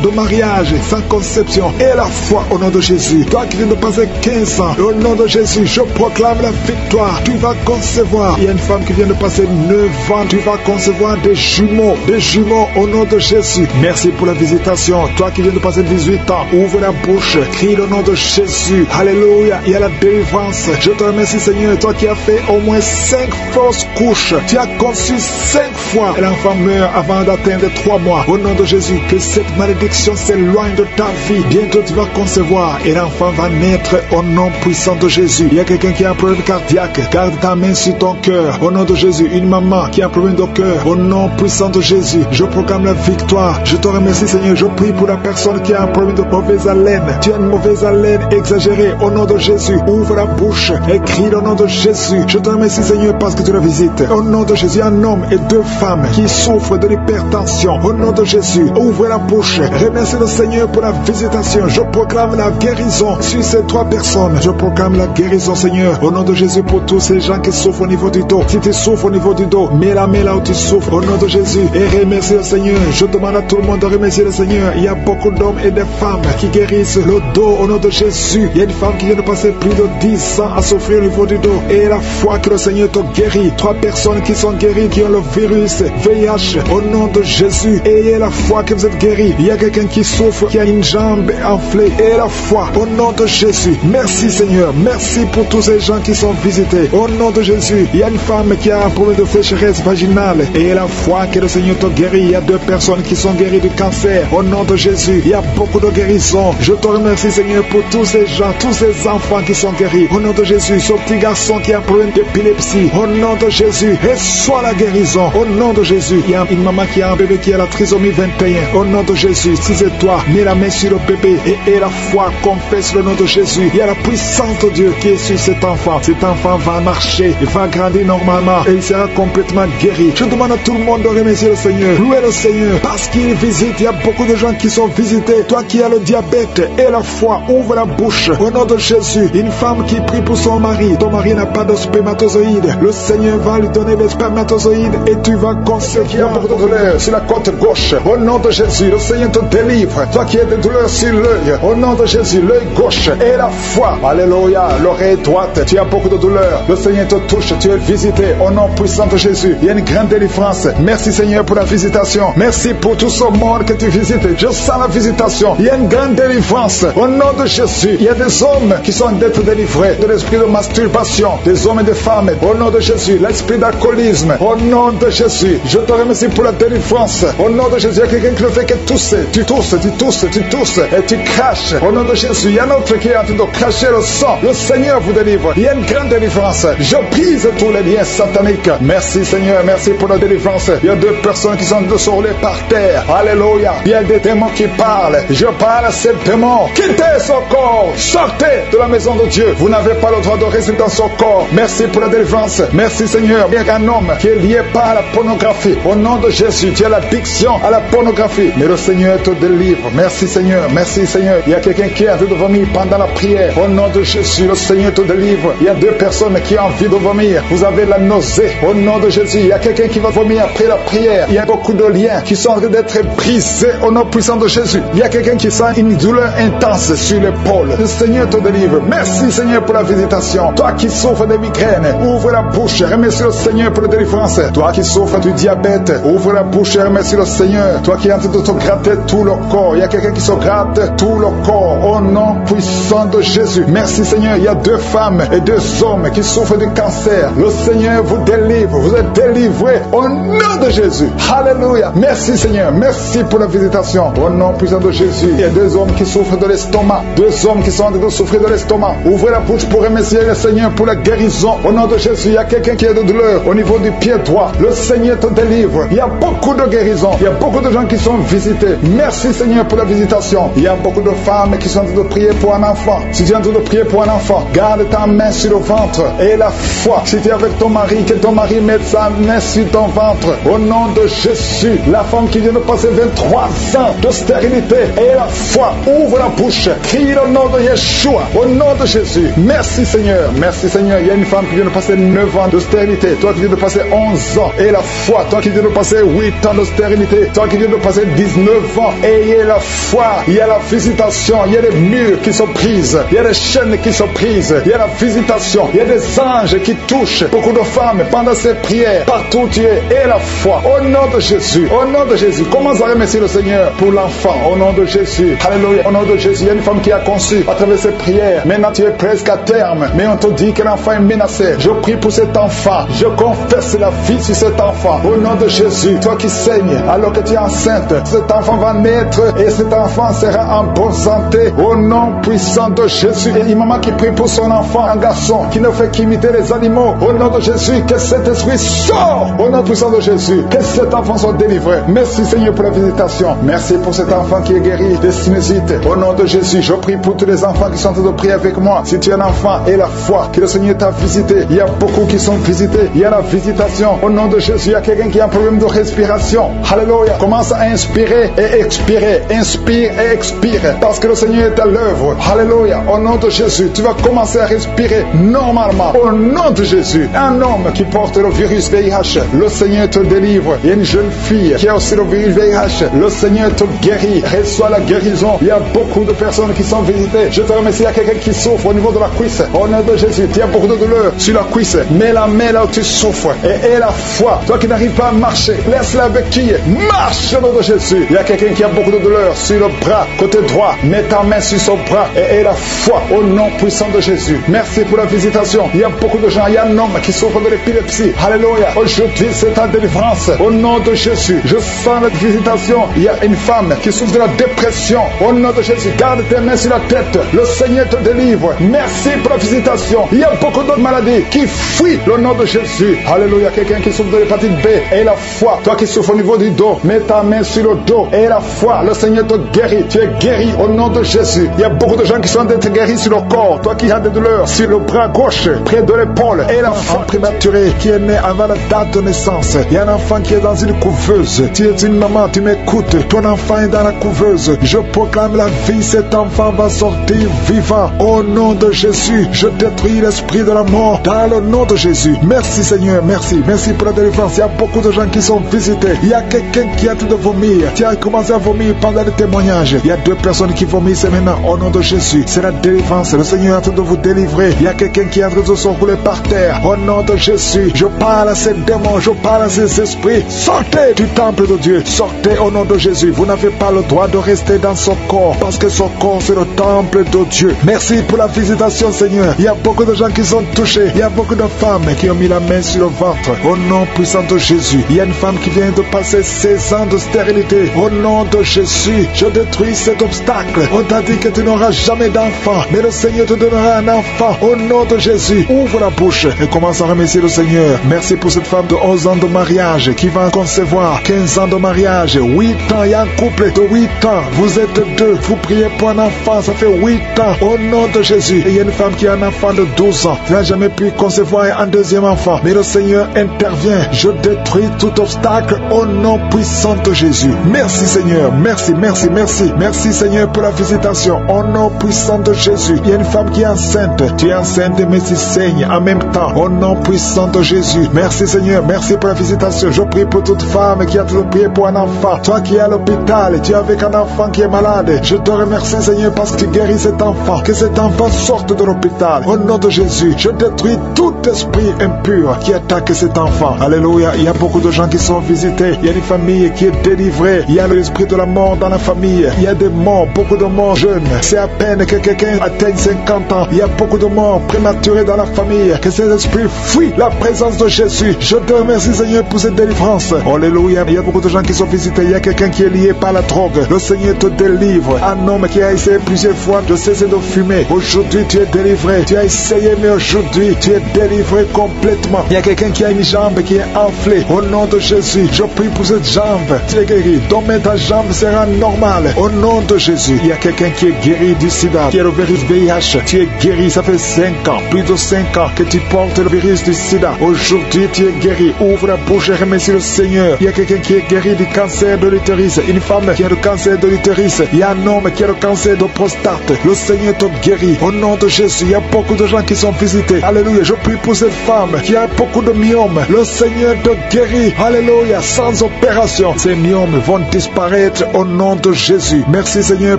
S2: de mariage sans conception. Et la foi au nom de Jésus. Toi qui viens de passer 15 ans. Au nom de Jésus, je proclame la victoire. Tu vas concevoir. Il y a une femme qui vient de passer 9 ans. Tu vas concevoir des jumeaux. Des jumeaux au nom de Jésus. Merci pour la visitation. Toi qui viens de passer 18 ans. Ouvre la bouche. Crie le nom de Jésus. Alléluia. Il y a la délivrance. Je te remercie Seigneur. Toi qui as fait au moins 5 fausses couches. Tu as conçu 5 fois. Et l'enfant meurt avant d'atteindre 3 mois. Au nom de Jésus. Que cette malédiction s'éloigne de ta vie. Bientôt tu vas concevoir. Et l'enfant va naître au nom puissant de Jésus. Il y a quelqu'un qui a un problème cardiaque. Garde ta main sur ton cœur. Au nom de Jésus. Une maman qui a un problème de cœur. Au nom puissant de Jésus. Je proclame la victoire. Je te remercie Seigneur. Je prie pour la personne qui a un problème de mauvaise haleine. Tu as une mauvaise haleine exagérée. Au nom de Jésus. Ouvre la bouche. Et crie au nom de Jésus. Je te remercie Seigneur parce que tu la visites. Au nom de Jésus. Un homme et 2 femmes qui souffrent de l'hypertension. Au nom de Jésus. Ouvre la bouche. Remercie le Seigneur pour la visitation. Je proclame la guérison sur ces 3 personnes. Je proclame la guérison Seigneur. Au nom de Jésus pour tous ces gens qui souffrent au niveau du dos. Si tu souffres au niveau du dos, mets la main là où tu souffres. Au nom de Jésus. Et remercie le Seigneur. Je demande à tout le monde de remercier le Seigneur. Il y a beaucoup d'hommes et de femmes qui guérissent le dos au nom de Jésus. Il y a une femme qui vient de passer plus de 10 ans à souffrir au niveau du dos. Et la foi que le Seigneur te guérit. 3 personnes qui sont guéries, qui ont le virus VIH. Au nom de Jésus. Ayez la foi que vous êtes guéris. Il y a quelqu'un qui souffre, qui a une jambe enflée. Et la foi au nom de Jésus. Merci Seigneur. Merci pour tous ces gens qui sont visités. Au nom de Jésus. Il y a une femme qui a un problème de sécheresse vaginale. Et la foi que le Seigneur te guérit. Il y a 2 personnes qui sont guéries du cancer. Au nom de Jésus. Il y a beaucoup de guérisons. Je te remercie Seigneur pour tous ces gens, tous ces enfants qui sont guéris. Au nom de Jésus. Ce petit garçon qui a un problème d'épilepsie. Au nom de Jésus. Reçois la guérison. Au nom de Jésus. Il y a une maman qui a un bébé qui a la trisomie 21. Au nom de Jésus. Si c'est toi, mets la main sur le bébé et la foi confesse le nom de Jésus. Il y a la puissance de Dieu qui est sur cet enfant. Cet enfant va marcher, il va grandir normalement et il sera complètement guéri. Je demande à tout le monde de remercier le Seigneur. Louez le Seigneur parce qu'il visite. Il y a beaucoup de gens qui sont visités. Toi qui as le diabète et la foi, ouvre la bouche. Au nom de Jésus, une femme qui prie pour son mari. Ton mari n'a pas de spermatozoïdes. Le Seigneur va lui donner les spermatozoïdes et tu vas concevoir. Il y a beaucoup de douleurs sur la côte gauche. Au nom de Jésus, le Seigneur te délivre. Toi qui as des douleurs sur l'œil. Au nom de Jésus, l'œil gauche et la foi. Alléluia. L'oreille droite. Tu as beaucoup de douleurs. Le Seigneur te touche. Tu es visité. Au nom puissant de Jésus. Il y a une grande délivrance. Merci Seigneur pour la visitation. Merci pour tout ce monde que tu visites. Je sens la visitation. Il y a une grande délivrance. Au nom de Jésus. Il y a des hommes qui sont d'être délivrés de l'esprit de masturbation. Des hommes et des femmes. Au nom de Jésus. L'esprit d'alcoolisme. Au nom de Jésus. Je te remercie pour la délivrance. Au nom de Jésus. Il y a quelqu'un qui le fait que tousser. Tu tousses, tu tousses, tu tousses et tu craches. Au nom de Jésus. Il y a un autre qui est en train de cracher le sang. Le Seigneur vous délivre. Il y a une grande délivrance. Je brise tous les liens sataniques. Merci Seigneur. Merci pour la délivrance. Il y a 2 personnes qui sont de se rouler par terre. Alléluia. Il y a des démons qui parlent. Je parle à ces démons. Quittez son corps. Sortez de la maison de Dieu. Vous n'avez pas le droit de rester dans son corps. Merci pour la délivrance. Merci Seigneur. Il y a un homme qui est lié par la pornographie. Au nom de Jésus. Tu as l'addiction à la pornographie. Mais le Seigneur te délivre. Merci Seigneur. Merci Seigneur. Il y a quelqu'un qui a envie de vomir pendant la prière. Au nom de Jésus, le Seigneur te délivre. Il y a 2 personnes qui ont envie de vomir. Vous avez la nausée. Au nom de Jésus, il y a quelqu'un qui va vomir après la prière. Il y a beaucoup de liens qui sont en train d'être brisés au nom puissant de Jésus. Il y a quelqu'un qui sent une douleur intense sur l'épaule. Le Seigneur te délivre. Merci Seigneur pour la visitation. Toi qui souffres de migraines, ouvre la bouche. Remercie le Seigneur pour la délivrance. Toi qui souffres du diabète, ouvre la bouche et remercie le Seigneur. Toi qui es en train de te gratter tout le corps. Il y a quelqu'un qui se gratte tout le corps. Au nom puissant de Jésus. Merci Seigneur. Il y a 2 femmes et 2 hommes qui souffrent du cancer. Le Seigneur vous délivre. Vous êtes délivrés au nom de Jésus. Alléluia. Merci Seigneur. Merci pour la visitation. Au nom puissant de Jésus. Il y a 2 hommes qui souffrent de l'estomac. 2 hommes qui sont en train de souffrir de l'estomac. Ouvrez la bouche pour remercier le Seigneur pour la guérison. Au nom de Jésus. il y a quelqu'un qui a de douleur au niveau du pied droit. Le Seigneur te délivre. Il y a beaucoup de guérisons. Il y a beaucoup de gens qui sont visités. Merci Seigneur pour la visitation. Il y a beaucoup de femmes qui sont en train de prier pour un enfant. Si tu es en train de prier pour un enfant, garde ta main sur le ventre et la foi. Si tu es avec ton mari, que ton mari mette sa main sur ton ventre. Au nom de Jésus, la femme qui vient de passer 23 ans de stérilité et la foi, ouvre la bouche, crie le nom de Yeshua, au nom de Jésus. Merci Seigneur, merci Seigneur. Il y a une femme qui vient de passer 9 ans de stérilité, toi qui viens de passer 11 ans et la foi, toi qui viens de passer 8 ans de stérilité, toi qui viens de passer 19 ans, ayez la foi. Il y a la visitation, il y a des murs qui sont prises, il y a des chaînes qui sont prises, il y a la visitation, il y a des anges qui touchent beaucoup de femmes pendant ces prières, partout où tu es, et la foi, au nom de Jésus, au nom de Jésus. Commence à remercier le Seigneur pour l'enfant, au nom de Jésus. Alléluia, au nom de Jésus. Il y a une femme qui a conçu à travers ses prières. Maintenant tu es presque à terme, mais on te dit que l'enfant est menacé. Je prie pour cet enfant, je confesse la vie sur cet enfant, au nom de Jésus. Toi qui saignes alors que tu es enceinte, cet enfant va naître et cet enfant sera en bonne santé, au nom puissant de Jésus. Et une maman qui prie pour son enfant, un garçon qui ne fait qu'imiter les animaux, au nom de Jésus, que cet esprit sort, au nom puissant de Jésus, que cet enfant soit délivré. Merci Seigneur pour la visitation. Merci pour cet enfant qui est guéri des sinusites, au nom de Jésus. Je prie pour tous les enfants qui sont en train de prier avec moi. Si tu es un enfant et la foi que le Seigneur t'a visité, il y a beaucoup qui sont visités, il y a la visitation, au nom de Jésus. Il y a quelqu'un qui a un problème de respiration, alléluia, commence à inspirer et expirer, inspire et expire, parce que le Seigneur est à l'œuvre, alléluia, au nom de Jésus. Tu vas commencer à respirer normalement, au nom de Jésus. Un homme qui porte le virus VIH, le Seigneur te délivre. Il y a une jeune fille qui a aussi le virus VIH, le Seigneur te guérit, reçoit la guérison. Il y a beaucoup de personnes qui sont visitées. Je te remercie. Il y a quelqu'un qui souffre au niveau de la cuisse, au nom de Jésus. Il y a beaucoup de douleur sur la cuisse, mets la main là où tu souffres et la foi. Toi qui n'arrives pas à marcher, laisse-la béquille, marche au nom de Jésus. Il y a quelqu'un qui a beaucoup de douleur sur le bras, côté droit, mets ta main sur son bras et la foi au nom puissant de Jésus. Merci pour la visitation. Il y a beaucoup de gens, il y a un homme qui souffre de l'épilepsie, alléluia. Aujourd'hui c'est ta délivrance, au nom de Jésus. Je sens la visitation. Il y a une femme qui souffre de la dépression, au nom de Jésus. Garde tes mains sur la tête, le Seigneur te délivre. Merci pour la visitation. Il y a beaucoup d'autres maladies qui fuient le nom de Jésus, alléluia. Quelqu'un qui souffre de l'hépatite B et la foi, toi qui souffres au niveau du dos, mets ta main sur le dos et la foi, le Seigneur te guérit. Tu es guéri au nom de Jésus. Il y a beaucoup de gens qui sont d'être guéris sur le corps, toi qui as des douleurs sur le bras gauche, près de l'épaule, et l'enfant prématuré qui est né avant la date de naissance. Il y a un enfant qui est dans une couveuse. Tu es une maman, tu m'écoutes, ton enfant est dans la couveuse. Je proclame la vie, cet enfant va sortir vivant au nom de Jésus. Je détruis l'esprit de la mort dans le nom de Jésus. Merci Seigneur, merci, merci pour la délivrance. Il y a beaucoup de gens qui sont visités. Il y a quelqu'un qui a tout de vomir. Tu as commencé à vomir pendant le témoignage. Il y a 2 personnes qui vomissent maintenant au nom de Jésus. C'est la délivrance. Le Seigneur est en train de vous délivrer. Il y a quelqu'un qui est en train de se rouler par terre. Au nom de Jésus, je parle à ces démons, je parle à ces esprits. Sortez du temple de Dieu. Sortez au nom de Jésus. Vous n'avez pas le droit de rester dans son corps, parce que son corps c'est le temple de Dieu. Merci pour la visitation Seigneur. Il y a beaucoup de gens qui sont touchés. Il y a beaucoup de femmes qui ont mis la main sur le ventre. Au nom puissant de Jésus. Il y a une femme qui vient de passer 16 ans de stérilité. Au nom de Jésus, je détruis cet obstacle. On t'a dit que tu n'auras jamais d'enfant, mais le Seigneur te donnera un enfant. Au nom de Jésus, ouvre la bouche et commence à remercier le Seigneur. Merci pour cette femme de 11 ans de mariage qui va concevoir 15 ans de mariage, 8 ans. Il y a un couple de 8 ans. Vous êtes 2, vous priez pour un enfant, ça fait 8 ans. Au nom de Jésus. Et il y a une femme qui a un enfant de 12 ans. Tu n'as jamais pu concevoir un deuxième enfant, mais le Seigneur intervient. Je détruis tout obstacle au nom puissant de Jésus. Merci Seigneur, merci, merci, merci. Merci Seigneur pour la visitation au nom puissant de Jésus. Il y a une femme qui est enceinte. Tu es enceinte mais tu saignes en même temps au nom puissant de Jésus. Merci Seigneur, merci pour la visitation. Je prie pour toute femme qui a toujours prié pour un enfant. Toi qui es à l'hôpital, tu es avec un enfant qui est malade. Je te remercie Seigneur parce que tu guéris cet enfant. Que cet enfant sorte de l'hôpital. Au nom de Jésus, je détruis tout esprit impur qui attaque cet enfant. Alléluia. Il y a beaucoup de gens qui sont visités. Il y a une famille qui est délivrée. Il y a l'esprit de la mort dans la famille. Il y a des morts, beaucoup de morts jeunes. C'est à peine que quelqu'un atteigne 50 ans. Il y a beaucoup de morts prématurées dans la famille. Que ces esprits fuient la présence de Jésus. Je te remercie Seigneur pour cette délivrance. Alléluia. Il y a beaucoup de gens qui sont visités. Il y a quelqu'un qui est lié par la drogue. Le Seigneur te délivre. Un homme qui a essayé plusieurs fois de cesser de fumer. Aujourd'hui tu es délivré. Tu as essayé mais aujourd'hui tu es délivré. délivré complètement. Il y a quelqu'un qui a une jambe qui est enflée. Au nom de Jésus, je prie pour cette jambe. Tu es guéri. Demain, ta jambe sera normale. Au nom de Jésus, il y a quelqu'un qui est guéri du sida, qui est le virus VIH. Tu es guéri. Ça fait 5 ans, plus de 5 ans que tu portes le virus du sida. Aujourd'hui, tu es guéri. Ouvre la bouche et remercie le Seigneur. Il y a quelqu'un qui est guéri du cancer de l'utérus. Une femme qui a le cancer de l'utérus. Il y a un homme qui a le cancer de prostate. Le Seigneur te guérit. Au nom de Jésus, il y a beaucoup de gens qui sont visités. Alléluia. Je prie pour cette femme qui a beaucoup de myomes. Le Seigneur te guérit. Alléluia. Sans opération, ces myomes vont disparaître au nom de Jésus. Merci Seigneur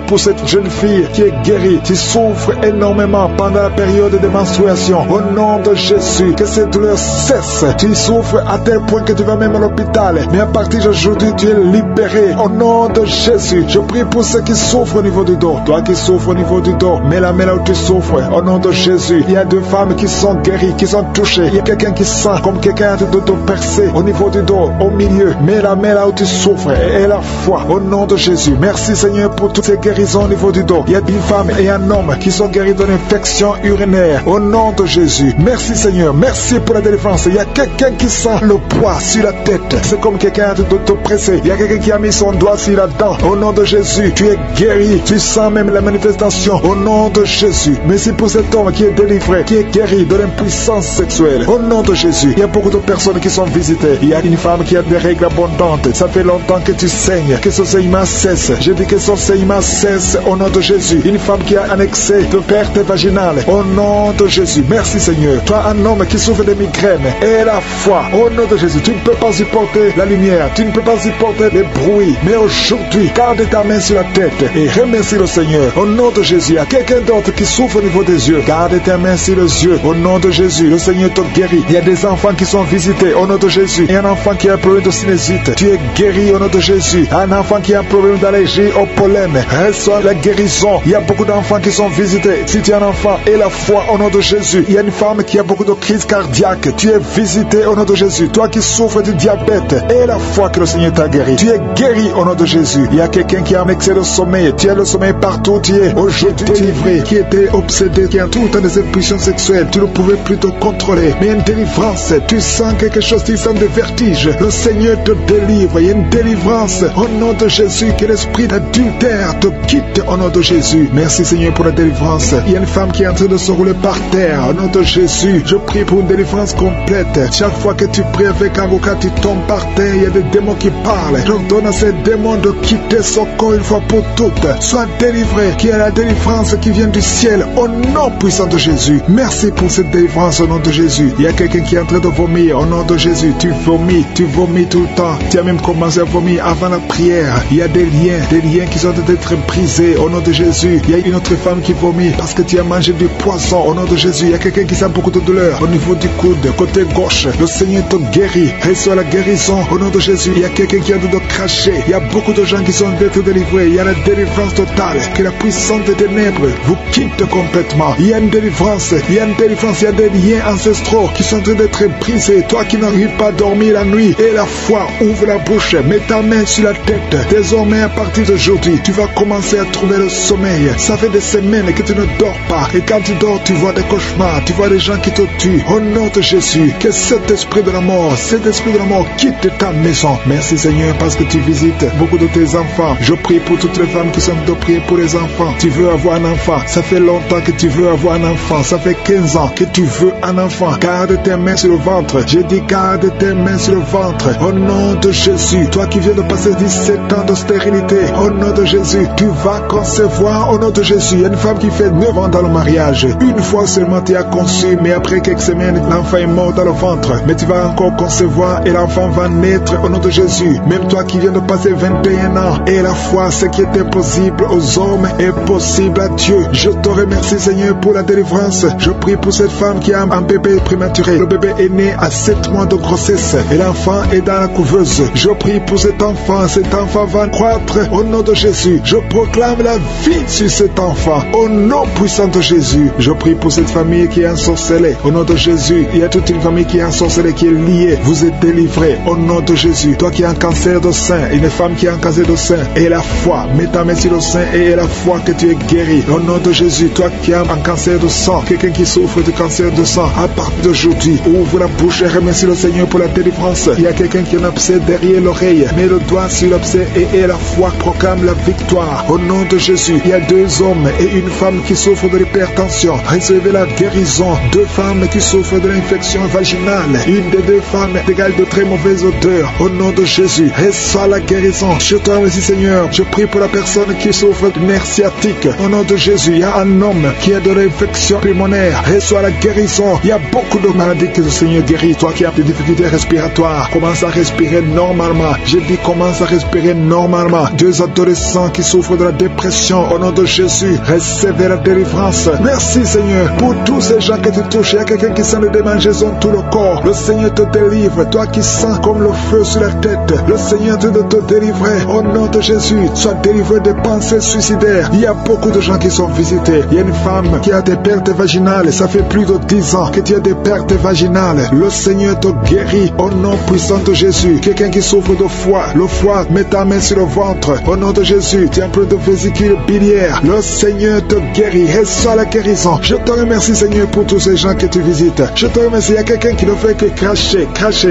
S2: pour cette jeune fille qui est guérie, qui souffre énormément pendant la période de menstruation. Au nom de Jésus, que cette douleur cesse. Tu souffres à tel point que tu vas même à l'hôpital. Mais à partir d'aujourd'hui, tu es libéré. Au nom de Jésus, je prie pour ceux qui souffrent au niveau du dos. Toi qui souffres au niveau du dos, mets la main là où tu souffres. Au nom de Jésus, il y a 2 femmes qui sont guéries, qui sont touchées. Il y a quelqu'un qui sent comme quelqu'un de te percer au niveau du dos, au milieu. Mets la main là où tu souffres et la foi. Au nom de Jésus, merci Seigneur pour toutes ces guérisons au niveau du dos. Il y a 10 femmes et un homme qui sont guéris d'une infection urinaire. Au nom de Jésus, merci Seigneur, merci pour la délivrance. Il y a quelqu'un qui sent le poids sur la tête. C'est comme quelqu'un de te presser. Il y a quelqu'un qui a mis son doigt sur la dent. Au nom de Jésus, tu es guéri. Tu sens même la manifestation. Au nom de Jésus, merci pour cet homme qui est délivré, qui est guéri de l'impuissance sexuelle. Au nom de Jésus, il y a beaucoup de personnes qui sont visitées. Il y a une femme qui a des règles abondantes. Ça fait longtemps que tu saignes, que ce saignement cesse. Je dis que son saignement cesse au nom de Jésus. Une femme qui a un excès de perte vaginale. Au nom de Jésus, merci Seigneur. Toi, un homme qui souffre de migraines, et la foi. Au nom de Jésus, tu ne peux pas supporter la lumière, tu ne peux pas supporter les bruits. Mais aujourd'hui, garde ta main sur la tête et remercie le Seigneur. Au nom de Jésus, il y a quelqu'un d'autre qui souffre au niveau des yeux. Garde ta main sur les yeux. Au nom de Jésus, le Seigneur te guérit. Il y a des enfants qui sont visités au nom de Jésus. Il y a un enfant qui a un problème de sinusite. Tu es guéri au nom de Jésus. Un enfant qui a un problème d'allergie au pollen. Reçois la guérison. Il y a beaucoup d'enfants qui sont visités. Si tu es un enfant, et la foi au nom de Jésus. Il y a une femme qui a beaucoup de crises cardiaques. Tu es visité au nom de Jésus. Toi qui souffres du diabète, et la foi que le Seigneur t'a guéri. Tu es guéri au nom de Jésus. Il y a quelqu'un qui a un excès de sommeil. Tu as le sommeil partout. Tu es aujourd'hui délivré, qui était obsédé, qui a tout le temps des impulsions sexuelles. Tu ne pouvais plus te contrôler. Mais une délivrance, tu sens quelque chose, tu sens des vertiges. Le Seigneur te délivre. Il y a une délivrance au nom de Jésus. Que l'esprit d'adultère te quitte au nom de Jésus. Merci Seigneur pour la délivrance. Il y a une femme qui est en train de se rouler par terre. Au nom de Jésus, je prie pour une délivrance complète. Chaque fois que tu pries avec un avocat, tu tombes par terre. Il y a des démons qui parlent. J'ordonne à ces démons de quitter son corps une fois pour toutes. Sois délivré. Qu'il y ait la délivrance qui vient du ciel au nom puissant de Jésus. Merci pour cette délivrance au nom de Jésus. Il y a quelqu'un qui est en train de vomir au nom de Jésus. Tu vomis tout le temps. Tu as même commencé à vomir avant la prière. Il y a des liens qui sont d'être brisés au nom de Jésus. Il y a une autre femme qui vomit parce que tu as mangé du poisson au nom de Jésus. Il y a quelqu'un qui sent beaucoup de douleur au niveau du coude, côté gauche. Le Seigneur te guérit. Reçois la guérison au nom de Jésus. Il y a quelqu'un qui a de cracher. Il y a beaucoup de gens qui sont d'être délivrés. Il y a la délivrance totale. Que la puissance des ténèbres vous quitte complètement. Il y a une délivrance. Il y a une délivrance. Il y a des liens ancestraux qui sont en train d'être brisés. Toi qui n'arrives pas à dormir la nuit, et la foi, ouvre la bouche, mets ta main sur la tête. Désormais, à partir d'aujourd'hui, tu vas commencer à trouver le sommeil. Ça fait des semaines que tu ne dors pas. Et quand tu dors, tu vois des cauchemars. Tu vois des gens qui te tuent. Au nom de Jésus, que cet esprit de la mort quitte ta maison. Merci Seigneur parce que tu visites beaucoup de tes enfants. Je prie pour toutes les femmes qui sont de prier pour les enfants. Tu veux avoir un enfant. Ça fait longtemps que tu veux avoir un enfant. Ça fait 15 ans que tu veux un enfant. Garde tes mains sur le ventre. Je dis garde tes mains sur le ventre. Au nom de Jésus. Toi qui viens de passer 17 ans de stérilité. Au nom de Jésus. Tu vas concevoir au nom de Jésus. Il y a une femme qui fait 9 ans dans le mariage. Une fois seulement tu as conçu. Mais après quelques semaines, l'enfant est mort dans le ventre. Mais tu vas encore concevoir et l'enfant va naître au nom de Jésus. Même toi qui viens de passer 21 ans. Et la foi, ce qui était possible aux hommes est possible à Dieu. Je te remercie Seigneur pour la délivrance. Je prie pour cette femme qui a un bébé prématuré. Le bébé est né à 7 mois de grossesse et l'enfant est dans la couveuse. Je prie pour cet enfant. Cet enfant va croître au nom de Jésus. Je proclame la vie sur cet enfant au nom puissant de Jésus. Je prie pour cette famille qui est ensorcelée. Au nom de Jésus, il y a toute une famille qui est ensorcelée, qui est liée. Vous êtes délivrés au nom de Jésus. Toi qui as un cancer de sein, une femme qui a un cancer de sein, et la foi, mets ta main sur le sein et la foi que tu es guéri. Au nom de Jésus, toi qui as un cancer de sang, quelqu'un qui souffre de cancer de sang, À partir d'aujourd'hui, ouvre la bouche et remercie le Seigneur pour la délivrance. Il y a quelqu'un qui a un abcès derrière l'oreille. Mets le doigt sur l'abcès et la foi proclame la victoire. Au nom de Jésus, il y a 2 hommes et une femme qui souffrent de l'hypertension. Recevez la guérison. 2 femmes qui souffrent de l'infection vaginale. Une des 2 femmes égale de très mauvaise odeur. Au nom de Jésus, reçois la guérison. Je te remercie, Seigneur. Je prie pour la personne qui souffre de nerfs sciatiques. Au nom de Jésus, il y a un homme qui a de l'infection pulmonaire. Reçois la guérison. Il y a beaucoup de maladies que le Seigneur guérit. Toi qui as des difficultés respiratoires, commence à respirer normalement. J'ai dit commence à respirer normalement. 2 adolescents qui souffrent de la dépression. Au nom de Jésus, recevez la délivrance. Merci, Seigneur, pour tous ces gens que tu touches. Il y a quelqu'un qui sent le démangeaison dans tout le corps. Le Seigneur te délivre. Toi qui sens comme le feu sur la tête, le Seigneur te délivrer. Au nom de Jésus, sois délivré des pensées suicidaires. Il y a beaucoup de gens qui sont visités. Il y a une femme qui a des pertes vaginales. Ça fait plus de 10 ans que tu as des pertes vaginales. Le Seigneur te guérit au nom puissant de Jésus. Quelqu'un qui souffre de foie, le foie, mets ta main sur le ventre. Au nom de Jésus, tu as un peu de vésicule biliaire. Le Seigneur te guérit. Reçois la guérison. Je te remercie, Seigneur, pour tous ces gens que tu visites. Je te remercie. Il y a quelqu'un qui ne fait que cracher.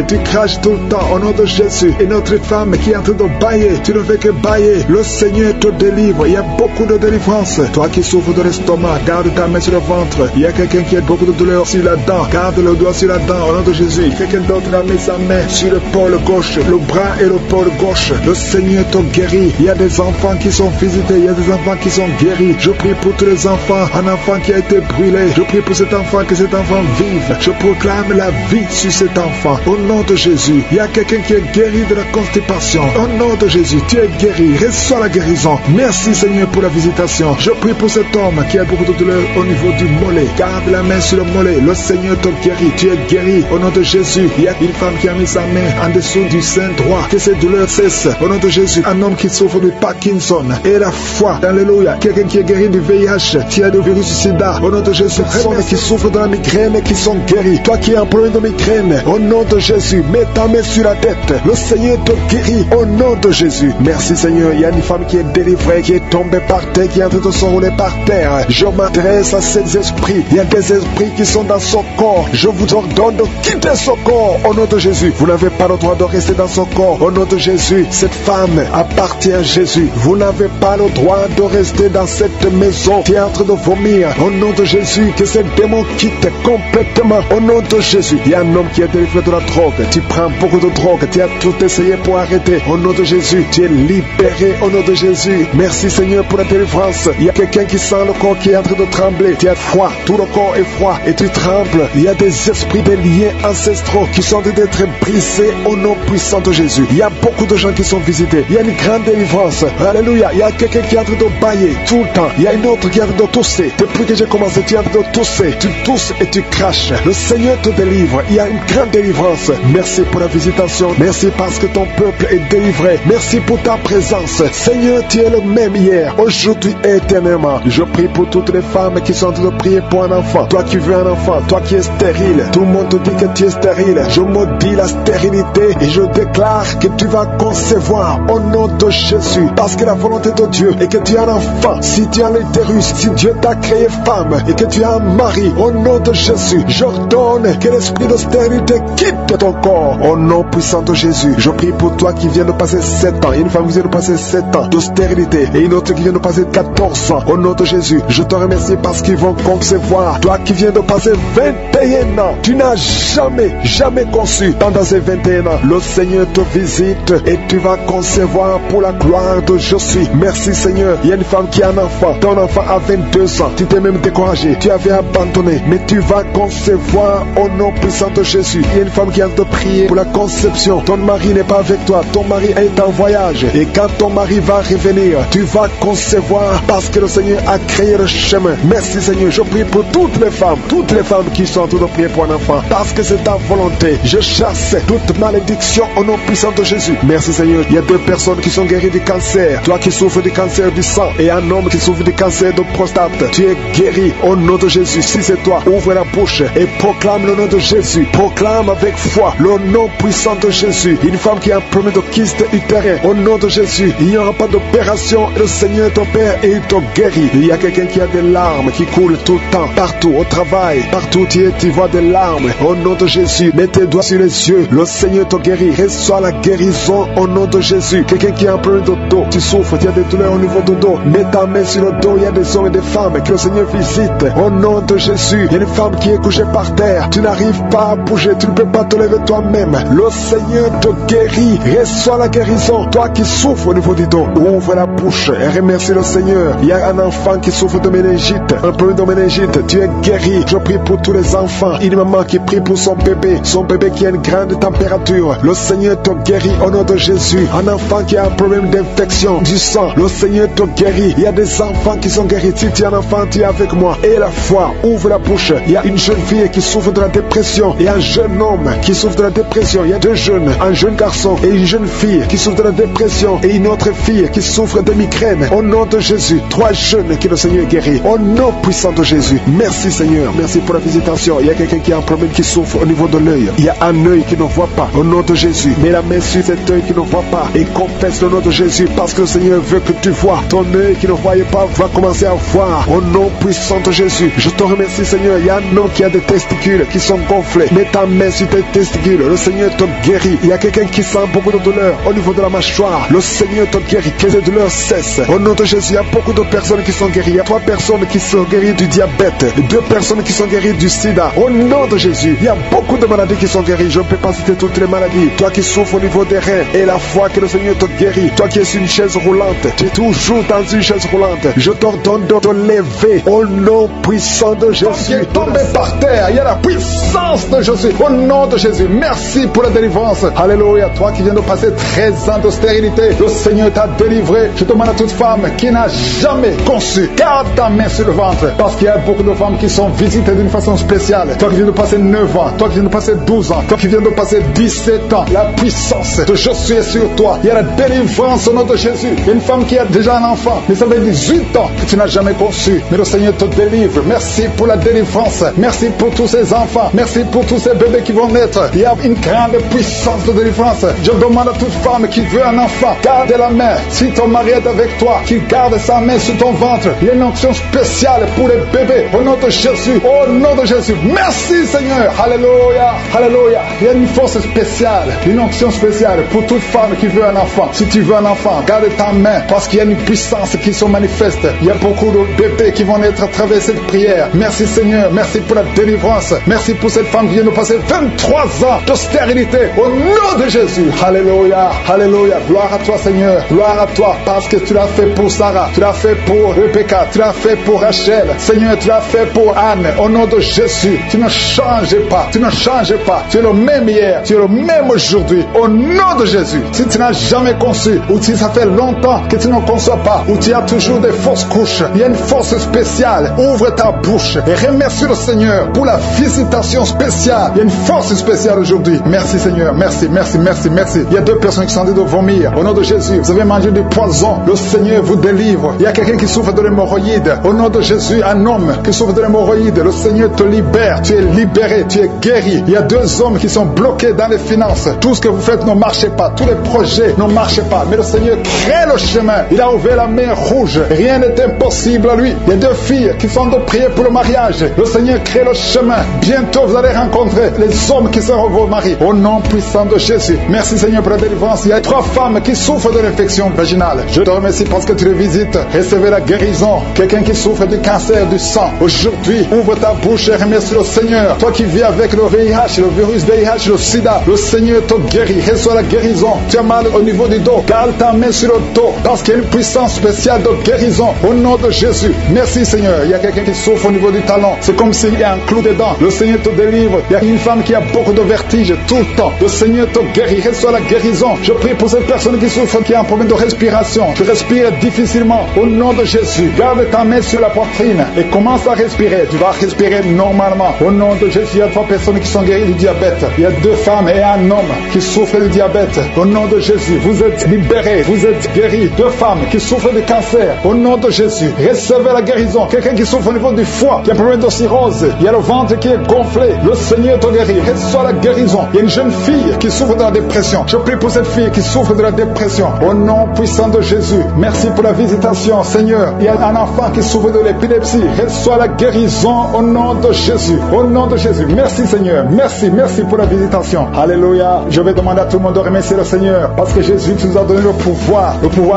S2: Tu craches tout le temps. Au nom de Jésus. Et notre femme qui est en train de bailler, tu ne fais que bailler. Le Seigneur te délivre. Il y a beaucoup de délivrance. Toi qui souffres de l'estomac, garde ta main sur le ventre. Il y a quelqu'un qui a beaucoup de douleur sur la dent. Garde le doigt sur la dent. Au nom de Jésus. Quelqu'un d'autre a mis sa main sur le pôle gauche, le bras et le pôle gauche. Le Seigneur te guérit. Il y a des enfants qui sont visités. Il y a des enfants qui sont guéris. Je prie pour tous les enfants. Un enfant qui a été brûlé. Je prie pour cet enfant, que cet enfant vive. Je proclame la vie sur cet enfant. Au nom de Jésus. Il y a quelqu'un qui est guéri de la constipation. Au nom de Jésus, tu es guéri. Reçois la guérison. Merci, Seigneur, pour la visitation. Je prie pour cet homme qui a beaucoup de douleur au niveau du mollet. Garde la main sur le mollet. Le Seigneur te guérit. Tu es guéri. Au nom de Jésus. Il y a une femme qui a mis sa main en dessous du sein droit. Que ces douleurs cessent. Au nom de Jésus. Un homme qui souffre de Parkinson. Et la foi. Alléluia. Quelqu'un qui est guéri du VIH. Qui a le virus sida. Au nom de Jésus. Personnes qui souffrent de la migraine et qui sont guéris. Toi qui as un problème de migraine. Au nom de Jésus. Mets ta main sur la tête. Le Seigneur te guérit. Au nom de Jésus. Merci, Seigneur. Il y a une femme qui est délivrée, qui est tombée par terre, qui est en train de s'enrouler par terre. Je m'adresse à ces esprits. Il y a des esprits qui sont dans son corps. Je vous ordonne de quitter son corps. Au nom de Jésus. Vous n'avez pas le droit de rester dans son corps. Au nom de Jésus. Cette femme appartient à Jésus. Vous n'avez pas le droit de rester dans cette maison qui est en train de vomir. Au nom de Jésus. Que ces démons quittent complètement. Au nom de Jésus. Il y a un homme qui est délivré de la drogue. Tu prends beaucoup de drogue. Tu as tout essayé pour arrêter. Au nom de Jésus. Tu es libéré. Au nom de Jésus. Merci, Seigneur, pour la délivrance. Il y a quelqu'un qui sent le corps qui est en train de trembler. Tu as froid. Tout le corps est froid. Et tu trembles. Il y a des esprits, des liens ancestraux qui sont en train d'être brisés au nom puissant de Jésus. Il y a beaucoup de gens qui sont visités. Il y a une grande délivrance. Alléluia. Il y a quelqu'un qui est en train de bailler tout le temps. Il y a une autre qui est en train de tousser. Depuis que j'ai commencé, tu es en train de tousser. Tu tousses et tu craches. Le Seigneur te délivre. Il y a une grande délivrance. Merci pour la visitation. Merci parce que ton peuple est délivré. Merci pour ta présence. Seigneur, tu es le même hier, aujourd'hui et éternellement. Je prie pour toutes les femmes qui sont en train de prier pour un enfant. Toi qui veux un enfant, toi qui es stérile. Tout le monde te dit que tu es stérile. Je maudis la stérilité et je déclare que tu vas concevoir au nom de Jésus. Parce que la volonté de Dieu est que tu as un enfant. Si tu as l'utérus, si Dieu t'a créé femme et que tu as un mari, au nom de Jésus, j'ordonne que l'esprit de stérilité quitte ton corps. Au nom puissant de Jésus, je prie pour toi qui viens de passer 7 ans. Il y a une femme qui vient de passer 7 ans de stérilité et une autre qui vient de passer 14 ans. Au nom de Jésus, je te remercie parce qu'ils vont concevoir. Toi qui viens de passer 21 ans, tu n'as jamais conçu. Pendant ces 21 ans, le Seigneur te visite et tu vas concevoir pour la gloire de Jésus. Merci, Seigneur. Il y a une femme qui a un enfant. Ton enfant a 22 ans. Tu t'es même découragé. Tu avais abandonné. Mais tu vas concevoir au nom puissant de Jésus. Il y a une femme qui a de prier pour la conception. Ton mari n'est pas avec toi. Ton mari est en voyage. Et quand ton mari va revenir, tu vas concevoir parce que le Seigneur a créé le chemin. Merci, Seigneur. Je prie pour toutes les femmes qui sont en train de prier pour un enfant. Parce que c'est ta volonté. Je chasse toute malédiction au nom puissant de Jésus. Merci, Seigneur. Il y a 2 personnes qui sont guéries du cancer. Toi qui souffres du cancer du sang et un homme qui souffre du cancer de prostate. Tu es guéri au nom de Jésus. Si c'est toi, ouvre la bouche et proclame le nom de Jésus. Proclame avec foi le nom puissant de Jésus. Une femme qui a un problème de kyste utérin, au nom de Jésus, il n'y aura pas d'opération. Le Seigneur est ton Père et il te guérit. Il y a quelqu'un qui a des larmes qui coulent tout le temps, partout, au travail, partout tout y est, tu vois des larmes. Au nom de Jésus, mets tes doigts sur les yeux. Le Seigneur te guérit. Reçois la guérison au nom de Jésus. Quelqu'un qui a un problème de dos, tu souffres, tu as des douleurs au niveau du dos. Mets ta main sur le dos. Il y a des hommes et des femmes que le Seigneur visite. Au nom de Jésus, il y a une femme qui est couchée par terre. Tu n'arrives pas à bouger, tu ne peux pas te lever toi-même. Le Seigneur te guérit. Reçois la guérison. Toi qui souffres au niveau du dos, ouvre la bouche et remercie le Seigneur. Il y a un enfant qui souffre de méningite, un problème de méningite. Tu es guéri. Je prie pour tous les enfants. Une maman qui prie pour son bébé qui a une grande température. Le Seigneur te guérit au nom de Jésus. Un enfant qui a un problème d'infection du sang, le Seigneur te guérit. Il y a des enfants qui sont guéris. Si tu es un enfant, tu es avec moi. Et la foi, ouvre la bouche. Il y a une jeune fille qui souffre de la dépression et un jeune homme qui souffre de la dépression. Il y a deux jeunes, un jeune garçon et une jeune fille qui souffre de la dépression et une autre fille qui souffre de migraine. Au nom de Jésus, trois jeunes que le Seigneur guérit. Au nom puissant de Jésus. Merci Seigneur. Merci pour la visitation. Il y a quelqu'un qui a un problème qui souffre au niveau de l'œil. Il y a un œil qui ne voit pas. Au nom de Jésus, mets la main sur cet œil qui ne voit pas et confesse le nom de Jésus parce que le Seigneur veut que tu vois. Ton œil qui ne voyait pas va commencer à voir au nom puissant de Jésus. Je te remercie Seigneur. Il y a un homme qui a des testicules qui sont gonflés. Mets ta main sur tes testicules. Le Seigneur te guérit. Il y a quelqu'un qui sent beaucoup de douleur au niveau de la mâchoire. Le Seigneur te guérit. Que les douleurs cessent. Au nom de Jésus, il y a beaucoup de personnes qui sont guéries. Il y a 3 personnes qui sont guéries du diabète, 2 personnes qui sont guéries du sida. Au nom de Jésus, il y a beaucoup de maladies qui sont guéries. Je ne peux pas citer toutes les maladies. Toi qui souffres au niveau des reins et la foi que le Seigneur te guérit. Toi qui es sur une chaise roulante, tu es toujours dans une chaise roulante. Je t'ordonne de te lever au nom puissant de Jésus. Tu es tombé par terre. Il y a la puissance de Jésus. Au nom de Jésus, merci pour la délivrance. Alléluia. Toi qui viens de passer 13 ans de stérilité, le Seigneur t'a délivré. Je demande à toute femme qui n'a jamais conçu, garde ta main sur le ventre. Parce qu'il y a beaucoup de femmes qui sont visitées d'une façon spéciale. Toi qui viens de passer 9 ans, toi qui viens de passer 12 ans, toi qui viens de passer 17 ans, la puissance de Jésus est sur toi. Il y a la délivrance au nom de Jésus. Il y a une femme qui a déjà un enfant, mais ça fait 18 ans que tu n'as jamais conçu. Mais le Seigneur te délivre. Merci pour la délivrance. Merci pour tous ces enfants. Merci pour tous ces bébés qui vont naître. Il y a une grande puissance de délivrance. Je demande à toute femme qui veut un enfant, garde la main. Si ton mari est avec toi, qu'il garde sa main sur ton ventre. Il y a une onction spéciale pour les bébés. Au nom de Jésus. Au nom de Jésus. Merci Seigneur. Alléluia. Alléluia. Il y a une force spéciale, une onction spéciale pour toute femme qui veut un enfant. Si tu veux un enfant, garde ta main parce qu'il y a une puissance qui se manifeste. Il y a beaucoup de bébés qui vont naître à travers cette prière. Merci Seigneur. Merci pour la délivrance. Merci pour cette femme qui vient de passer 23 ans de stérilité. Au nom de Jésus. Alléluia. Alléluia. Gloire à toi Seigneur. Gloire à toi parce que tu l'as fait pour Sarah. Tu l'as fait pour Rebecca. Tu l'as fait pour Rachel. Seigneur, tu l'as fait pour Anne. Au nom de Jésus. Tu ne changes pas. Tu ne changes pas. Tu es le même hier. Tu es le même aujourd'hui. Au nom de Jésus. Si tu n'as jamais conçu ou si ça fait longtemps que tu ne conçois pas ou tu as toujours des fausses couches, il y a une force spéciale. Ouvre ta bouche et remercie le Seigneur pour la visitation spéciale. Il y a une force spéciale aujourd'hui. Merci Seigneur. Merci, merci, merci, merci. Il y a 2 personnes qui sont en train de vomir. Au nom de Jésus, vous avez mangé du poison. Le Seigneur vous délivre. Il y a quelqu'un qui souffre de l'hémorroïde. Au nom de Jésus, un homme qui souffre de l'hémorroïde. Le Seigneur te libère. Tu es libéré. Tu es guéri. Il y a 2 hommes qui sont bloqués dans les finances. Tout ce que vous faites ne marche pas. Tous les projets ne marchent pas. Mais le Seigneur crée le chemin. Il a ouvert la mer rouge. Rien n'est impossible à lui. Il y a 2 filles qui sont de prier pour le mariage. Le Seigneur crée le chemin. Bientôt vous allez rencontrer les hommes qui seront vos maris. Au nom puissant de Jésus. Merci Seigneur pour la délivrance. Il y a 3 femmes qui souffrent de l'infection vaginale. Je te remercie parce que tu les visites. Recevez la guérison. Quelqu'un qui souffre du cancer du sang. Aujourd'hui, ouvre ta bouche et remercie le Seigneur. Toi qui vis avec le VIH, le virus VIH, le sida, le Seigneur te guérit. Reçois la guérison. Tu as mal au niveau du dos. Garde ta main sur le dos parce qu'il y a une puissance spéciale de guérison. Au nom de Jésus. Merci Seigneur. Il y a quelqu'un qui souffre au niveau du talon. C'est comme s'il y a un clou dedans. Le Seigneur te délivre. Il y a une femme qui a beaucoup de vertige tout le temps. Le Seigneur te guérit. Reçois la guérison. Je prie pour cette personne qui souffre, qui a un problème de respiration. Tu respires difficilement. Au nom de Jésus. Garde ta main sur la poitrine et commence à respirer. Tu vas respirer normalement. Au nom de Jésus, il y a 3 personnes qui sont guéries du diabète. Il y a 2 femmes et un homme qui souffrent du diabète. Au nom de Jésus, vous êtes libérés. Vous êtes guéris. 2 femmes qui souffrent de cancer. Au nom de Jésus, recevez la guérison. Quelqu'un qui souffre au niveau du foie, qui a un problème de cirrhose. Il y a le ventre qui est gonflé. Le Seigneur te guérit. Reçois la guérison. Il y a une jeune fille qui souffre de la dépression. Je prie pour cette fille qui souffre de la dépression. Au nom puissant de Jésus. Merci pour la visitation, Seigneur. Il y a un enfant qui souffre de l'épilepsie. Reçois la guérison au nom de Jésus. Au nom de Jésus. Merci Seigneur. Merci pour la visitation. Alléluia. Je vais demander à tout le monde de remercier le Seigneur parce que Jésus nous a donné le pouvoir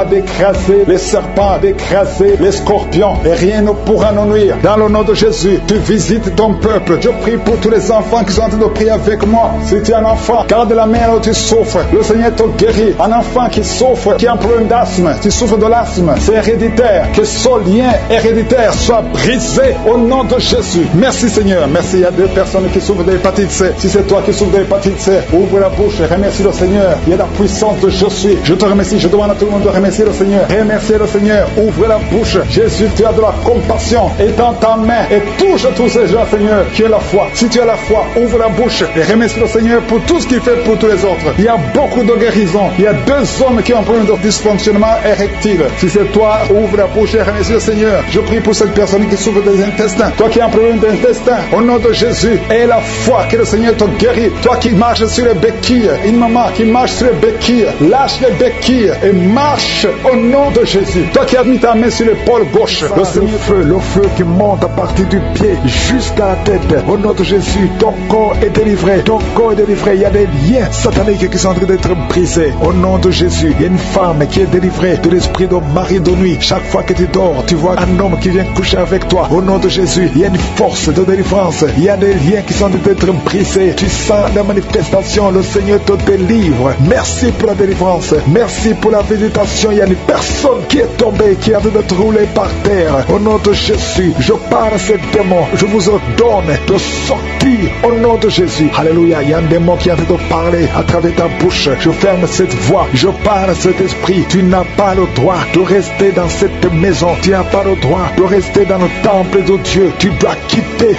S2: d'écraser les serpents, d'écraser les scorpions et rien ne pourra nous nuire. Dans le nom de Jésus, tu visites ton peuple. Je prie pour tous les enfants qui sont en train de prier avec moi. Si tu es un enfant, garde la main là où tu souffres. Le Seigneur te guérit. Un enfant qui souffre, qui a un problème d'asthme, qui souffre de l'asthme, c'est héréditaire. Que ce lien héréditaire soit brisé au nom de Jésus. Merci Seigneur. Merci. Il y a deux personnes qui souffrent de l'hépatite C. Si c'est toi qui souffres de l'hépatite C, ouvre la bouche et remercie le Seigneur. Il y a la puissance de je suis. Je te remercie. Je demande à tout le monde de remercier le Seigneur. Remerciez le Seigneur. Ouvre la bouche. Jésus, tu as de la compassion. Étends ta main et touche tous ces gens, Seigneur, qui ont la foi. Si tu as la foi, ouvre la bouche et remercie le Seigneur pour tout ce qu'il fait pour tous les autres. Il y a beaucoup de guérisons. Il y a deux hommes qui ont un problème de dysfonctionnement érectile. Si c'est toi, ouvre la bouche et remercie le Seigneur. Je prie pour cette personne qui souffre des intestins. Toi qui as un problème d'intestin, au nom de Jésus, aie la foi que le Seigneur te guérit. Toi qui marches sur les béquilles, une maman qui marche sur les béquilles, lâche les béquilles et marche au nom de Jésus. Toi qui as mis ta main sur l'épaule gauche, le feu qui monte à partir du pied jusqu'à la tête, au nom de Jésus, ton corps est délivré. Ton corps est délivré. Il y a des liens sataniques qui sont en train d'être brisés. Au nom de Jésus, il y a une femme qui est délivrée de l'esprit de mari de nuit. Chaque fois que tu dors, tu vois un homme qui vient coucher avec toi. Au nom de Jésus, il y a une force de délivrance. Il y a des liens qui sont en train d'être brisés. Tu sens la manifestation. Le Seigneur te délivre. Merci pour la délivrance. Merci pour la visitation. Il y a une personne qui est tombée, qui a dû être roulée par terre. Au nom de Jésus, je parle à ces démons. Je vous ordonne de sortir au nom de Jésus. Alléluia. Il y a un démon qui a envie de parler à travers ta bouche. Je ferme cette voix. Je parle à cet esprit. Tu n'as pas le droit de rester dans cette maison. Tu n'as pas le droit de rester dans le temple de Dieu. Tu dois quitter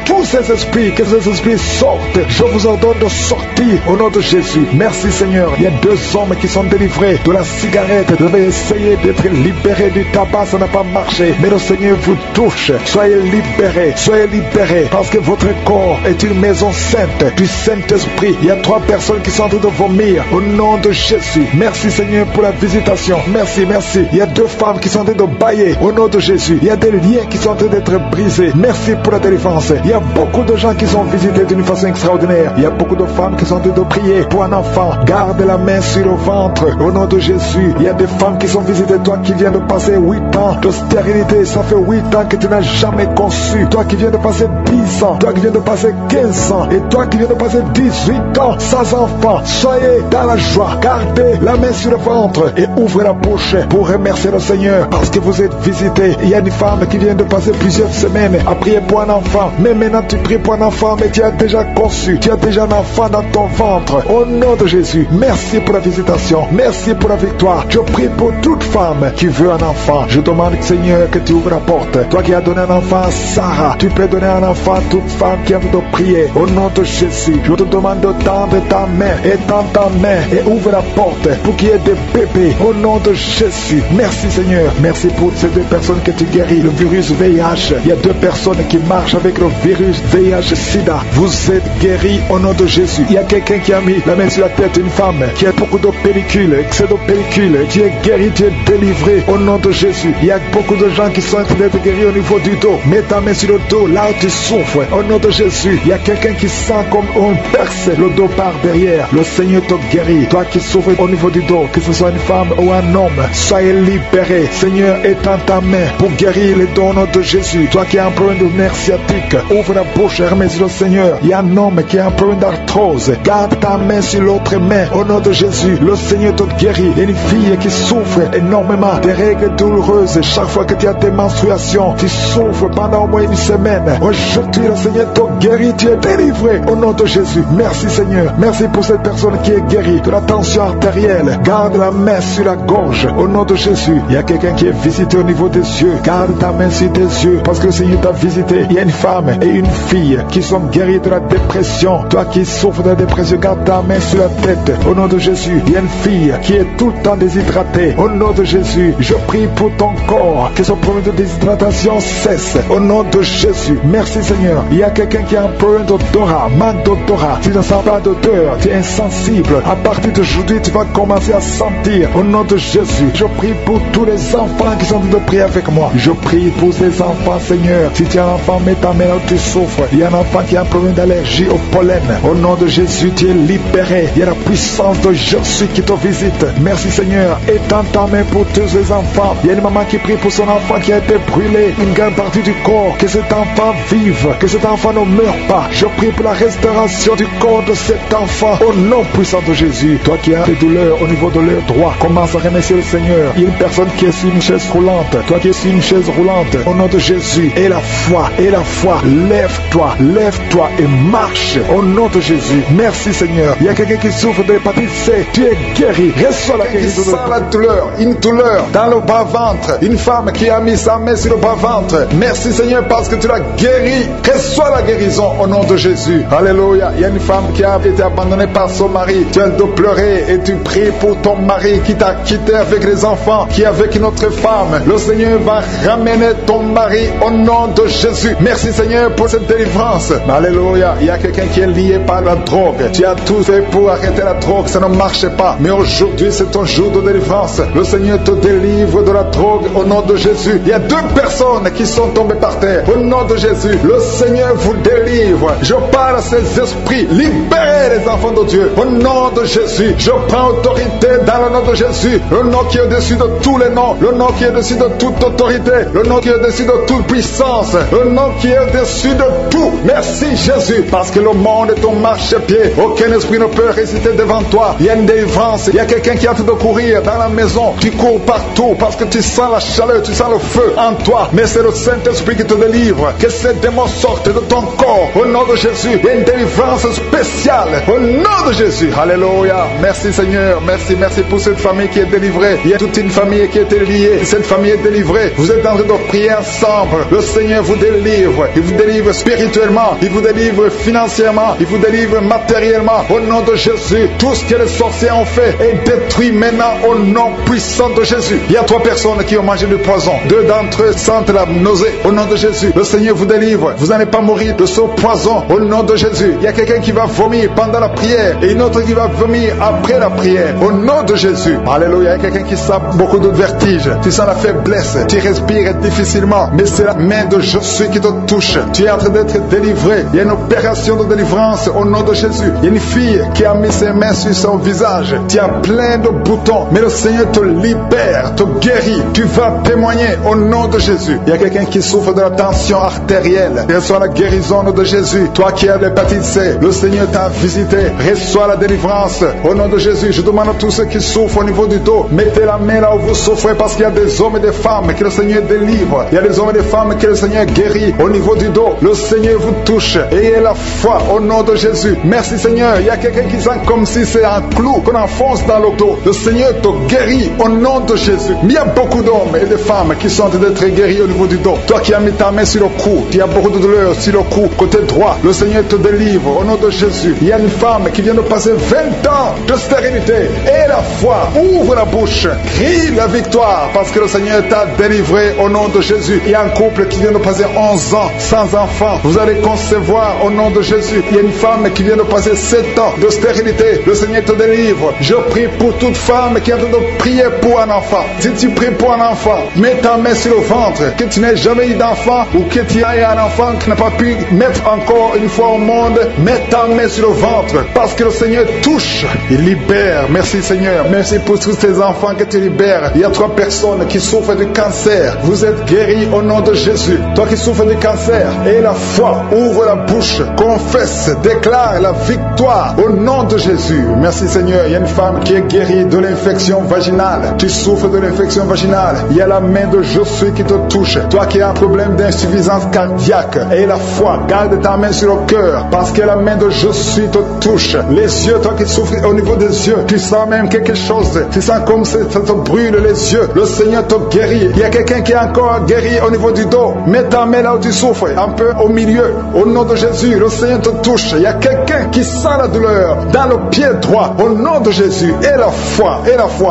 S2: tous ces esprits. Que ces esprits sortent. Je vous ordonne de sortir au nom de Jésus. Merci Seigneur. Il y a deux hommes qui sont délivrés de la cigarette. Vous avez essayé d'être libérés du tabac. Ça n'a pas marché. Mais le Seigneur vous touche. Soyez libérés. Soyez libérés. Parce que votre corps est une maison sainte du Saint-Esprit. Il y a 3 personnes qui sont en train de vomir au nom de Jésus. Merci Seigneur pour la visitation. Merci. Il y a 2 femmes qui sont en train de bailler au nom de Jésus. Il y a des liens qui sont en train d'être brisés. Merci pour la délivrance. Il y a beaucoup de gens qui sont visités d'une façon extraordinaire. Il y a beaucoup de femmes qui sont en train de prier pour un enfant. Garde la main sur le ventre au nom de Jésus. Il y a des femmes qui sont visitées. Toi qui viens de passer 8 ans de stérilité, ça fait 8 ans que tu n'as jamais conçu. Toi qui viens de passer 10 ans, toi qui viens de passer 15 ans, et toi qui viens de passer 18 ans sans enfant, soyez dans la joie. Gardez la main sur le ventre et ouvrez la bouche pour remercier le Seigneur parce que vous êtes visités. Il y a une femme qui vient de passer plusieurs semaines à prier pour un enfant. Mais maintenant tu pries pour un enfant, mais tu as déjà conçu. Tu as déjà un enfant dans ton ventre. Au nom de Jésus, merci pour la visitation. Merci pour la victoire. Je prie pour toute femme qui veut un enfant. Je demande, Seigneur, que tu ouvres la porte. Toi qui as donné un enfant à Sarah, tu peux donner un enfant à toute femme qui a envie de prier. Au nom de Jésus, je te demande de tendre ta main. Étends ta main et ouvre la porte pour qu'il y ait des bébés. Au nom de Jésus. Merci Seigneur. Merci pour ces 2 personnes que tu guéris. Le virus VIH. Il y a 2 personnes qui marchent avec le virus VIH-Sida. Vous êtes guéris au nom de Jésus. Il y a quelqu'un qui a mis la main sur la tête, une femme qui a beaucoup de pellicules, excès de pellicules. Tu es guéri, tu es délivré au nom de Jésus. Il y a beaucoup de gens qui sont en train d'être guéris au niveau du dos. Mets ta main sur le dos, là où tu souffres. Au nom de Jésus. Il y a quelqu'un qui sent comme on perce le dos par derrière. Le Seigneur te guérit. Toi qui souffres au niveau du dos, que ce soit une femme ou un homme, soyez libéré. Seigneur, étends ta main pour guérir les dos au nom de Jésus. Toi qui as un problème de nerf sciatique, ouvre la bouche et remercie le Seigneur. Il y a un homme qui a un problème d'arthrose. Garde ta main sur l'autre main. Au nom de Jésus, le Seigneur te guérit. Il y a une fille qui souffre énormément des règles douloureuses. Chaque fois que tu as tes menstruations, tu souffres pendant au moins une semaine. Aujourd'hui, le Seigneur te guérit. Tu es délivré au nom de Jésus. Merci Seigneur. Merci pour cette personne qui est guérie de la tension artérielle. Garde la main sur la gorge. Au nom de Jésus. Il y a quelqu'un qui est visité au niveau des yeux. Garde ta main sur tes yeux parce que le Seigneur t'a visité. Il y a une femme et une fille qui sont guéries de la dépression. Toi qui souffres de la dépression, garde ta main sur la tête. Au nom de Jésus. Il y a une fille qui est tout le temps déshydratée. Au nom de Jésus. Je prie pour ton corps que ce problème de déshydratation cesse. Au nom de Jésus. Merci Seigneur. Il y a quelqu'un qui a un problème d'odorat, manque d'odorat. Tu ne sens pas d'odeur, tu es insensible. À partir d'aujourd'hui, tu vas commencer à sentir. Au nom de Jésus, je prie pour tous les enfants qui sont en train de prier avec moi. Je prie pour ces enfants, Seigneur. Si tu as un enfant enfant, mets ta main là où tu souffres. Il y a un enfant qui a un problème d'allergie au pollen. Au nom de Jésus, tu es libéré. Il y a la puissance de Jésus qui te visite. Merci Seigneur. Étends ta main pour tous les enfants. Il y a une maman qui prie pour son enfant qui a été brûlé, une grande partie du corps. Que cet enfant vive, que cet enfant ne meure pas. Je prie pour la restauration du corps de cet enfant. Au nom puissant de Jésus. Toi qui as des douleurs au niveau de leur droit, commence à remercier le Seigneur. Il y a une personne qui est sur une chaise roulante. Toi qui es sur une chaise roulante, au nom de Jésus. Et la foi, lève-toi et marche au nom de Jésus. Merci Seigneur. Il y a quelqu'un qui souffre de l'hépatite C. Tu es guéri. Reçois la guérison. Qui sent la douleur, une douleur dans le bas-ventre. Une femme qui a mis sa main sur le bas-ventre. Merci Seigneur parce que tu l'as guéri. Reçois la guérison au nom de Jésus. Alléluia. Il y a une femme qui a été abandonnée par son mari. Tu as de pleurer et tu pries pour ton mari qui t'a quitté avec les enfants, qui est avec une autre femme. Le Seigneur va ramener ton mari au nom de Jésus. Merci Seigneur pour cette délivrance. Alléluia. Il y a quelqu'un qui est lié par la drogue. Tu as tout fait pour arrêter la drogue, ça ne marche pas. Mais aujourd'hui c'est ton jour de délivrance. Le Seigneur te délivre de la drogue au nom de Jésus. Il y a 2 personnes qui sont tombées par terre. Au nom de Jésus, le Seigneur vous délivre. Je parle à ces esprits. Libérez les enfants de Dieu. Au nom de Jésus, je prends autorité dans le nom de Jésus. Le nom qui est au-dessus de tous les noms. Le nom qui est au-dessus de toute autorité. Le nom qui est au-dessus de toute puissance. Le nom qui est au-dessus de tout. Merci Jésus. Parce que le monde est ton marchepied. Aucun esprit ne peut résister devant toi. Il y a une délivrance. Il y a quelqu'un qui a tout de courir dans la maison. Tu cours partout parce que tu sens la chaleur, tu sens le feu en toi. Mais c'est le Saint-Esprit qui te délivre. Que ces démons sortent de ton corps. Au nom de Jésus, il y a une délivrance spéciale. Au nom de Jésus. Alléluia. Merci Seigneur. Merci pour cette famille qui est délivrée. Il y a toute une famille qui a été liée. Cette famille est délivrée. Vous êtes en train de prier ensemble. Le Seigneur vous délivre. Il vous délivre spirituellement. Il vous délivre financièrement. Il vous délivre matériellement. Au nom de Jésus. Tout ce que les sorciers ont fait est détruit maintenant au nom puissant de Jésus. Il y a 3 personnes qui ont mangé du poison. 2 d'entre eux sentent la nausée. Au nom de Jésus. Le Seigneur vous délivre. Vous n'allez pas mourir de ce poison. Au nom de Jésus. Il y a quelqu'un qui va vomir pendant la prière et une autre qui va vomir après la prière. Au nom de Jésus. Alléluia. Il y a quelqu'un qui sent beaucoup de vertige. Tu sens la faiblesse. Tu respires difficilement. Mais c'est la main de Jésus qui te touche. Tu es en train d'être délivré. Il y a une opération de délivrance au nom de Jésus. Il y a une fille qui a mis ses mains sur son visage. Tu as plein de boutons. Mais le Seigneur te libère, te guérit. Tu vas témoigner au nom de Jésus. Il y a quelqu'un qui souffre de la tension artérielle. Reçois la guérison de Jésus. Toi qui as l'hépatite C, le Seigneur t'a visité. Reçois la délivrance au nom de Jésus. Je demande à tous ceux qui souffrent au niveau du dos, mettez la main là où vous souffrez parce qu'il y a des hommes et des femmes que le Seigneur délivre. Il y a des hommes et des femmes que le Seigneur guérit au niveau du dos. Le Seigneur vous touche. Ayez la foi au nom de Jésus. Merci Seigneur. Il y a quelqu'un qui sent comme si c'est un clou qu'on enfonce dans le dos. Le Seigneur te guérit au nom de Jésus. Mais il y a beaucoup d'hommes et de femmes qui sont en train d'être guéris au niveau du dos. Toi qui as mis ta main sur le cou, tu as beaucoup de douleur sur le cou, côté droit. Le Seigneur te délivre au nom de Jésus. Il y a une femme qui vient de passer 20 ans de stérilité. Et la foi, ouvre la bouche, crie la victoire parce que le Seigneur t'a délivré au nom de Jésus. Il y a un couple qui vient de passer 11 ans sans enfant. Vous allez concevoir au nom de Jésus. Il y a une femme qui vient de passer 7 ans de stérilité. Le Seigneur te délivre. Je prie pour toute femme qui est en train de prier pour un enfant. Si tu pries pour un enfant, mets ta main sur le ventre. Que tu n'aies jamais eu d'enfant ou que tu aies un enfant qui n'a pas pu mettre encore une fois au monde, mets ta main sur le ventre parce que le Seigneur touche. Il libère. Merci Seigneur. Merci pour tous ces enfants que tu libères. Il y a 3 personnes qui souffrent du cancer. Vous êtes guéris au nom de Jésus. Toi qui souffres du cancer, et la foi, ouvre la bouche, confesse, déclare la victoire au nom de Jésus. Merci Seigneur. Il y a une femme qui est guérie de l'infection vaginale. Tu souffres de l'infection vaginale. Il y a la main de Jésus qui te touche. Toi qui as un problème d'insuffisance cardiaque, et la foi, garde ta main sur le cœur parce que la main de Jésus te touche. Les yeux, toi qui souffres au niveau des yeux, tu sens même quelque chose. Tu sens comme ça te brûle les yeux. Le Seigneur te guérit. Il y a quelqu'un qui est encore guéri au niveau du dos. Mets ta main là où tu souffres, un peu au milieu. Au nom de Jésus, le Seigneur te touche. Il y a quelqu'un qui sent la douleur dans le pied droit. Au nom de Jésus, et la foi,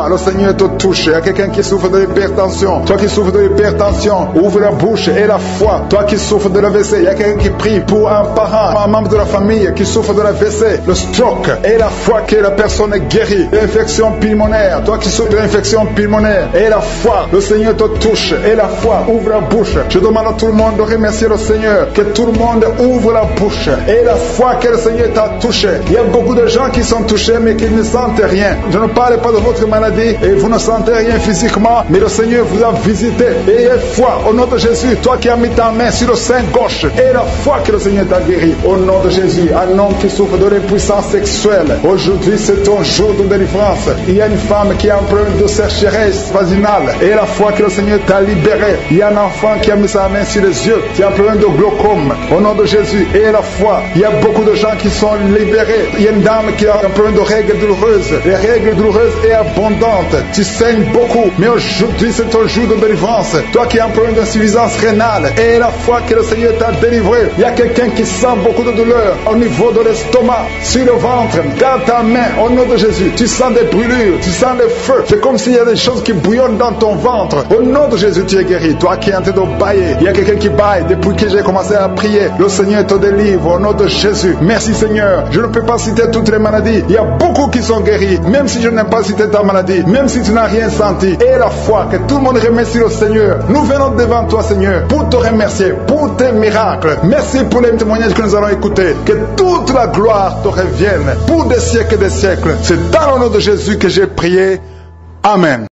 S2: le Seigneur te touche. Il y a quelqu'un qui souffre de l'hypertension. Toi qui souffres de l'hypertension, ouvre la bouche et la foi. Toi qui souffres de l'AVC, il y a quelqu'un qui prie pour un parent, un membre de la famille qui souffre de l'AVC, le stroke, et la foi que la personne est guérie. L'infection pulmonaire, toi qui souffres de l'infection pulmonaire, et la foi, le Seigneur te touche, et la foi, ouvre la bouche. Je demande à tout le monde de remercier le Seigneur que tout le monde ouvre la bouche et la foi que le Seigneur t'a touché. Il y a beaucoup de gens qui sont touchés mais qui ne sentent rien. Je ne parle pas de votre maladie et vous ne sentez rien physiquement, mais le Seigneur vous a visité. Et ayez foi au nom de Jésus, toi qui as mis ta main sur le sein gauche, et la foi que le Seigneur t'a guéri. Au nom de Jésus, un homme qui souffre de l'impuissance sexuelle, aujourd'hui c'est ton jour de délivrance. Il y a une femme qui a un problème de sécheresse vaginale, et la foi que le Seigneur t'a libéré. Il y a un enfant qui a mis sa main sur les yeux, qui a un problème de glaucome. Au nom de Jésus, et la foi, il y a beaucoup de gens qui sont libérés. Il y a une dame qui a un problème de règles douloureuses. Les règles douloureuses est abondante. Tu saignes beaucoup, mais aujourd'hui c'est ton jour de délivrance. Toi qui as un problème d'insuffisance rénale, et la foi que le Seigneur t'a délivré. Il y a quelqu'un qui sent beaucoup de douleur au niveau de l'estomac, sur le ventre. Garde ta main au nom de Jésus. Tu sens des brûlures, tu sens des feux. C'est comme s'il y a des choses qui bouillonnent dans ton ventre. Au nom de Jésus, tu es guéri. Toi qui es en train de bailler, il y a quelqu'un qui baille depuis que j'ai commencé à prier. Le Seigneur te délivre au nom de Jésus. Merci Seigneur. Je ne peux pas citer toutes les maladies. Il y a beaucoup qui sont guéris, même si je n'ai pas cité ta maladie, même si tu n'as rien senti. Et la foi, que tout le monde remercie le Seigneur. Nous venons devant toi Seigneur pour te remercier, pour tes miracles. Merci pour les témoignages que nous allons écouter. Que toute la gloire te revienne pour des siècles et des siècles. C'est dans le nom de Jésus que j'ai prié. Amen.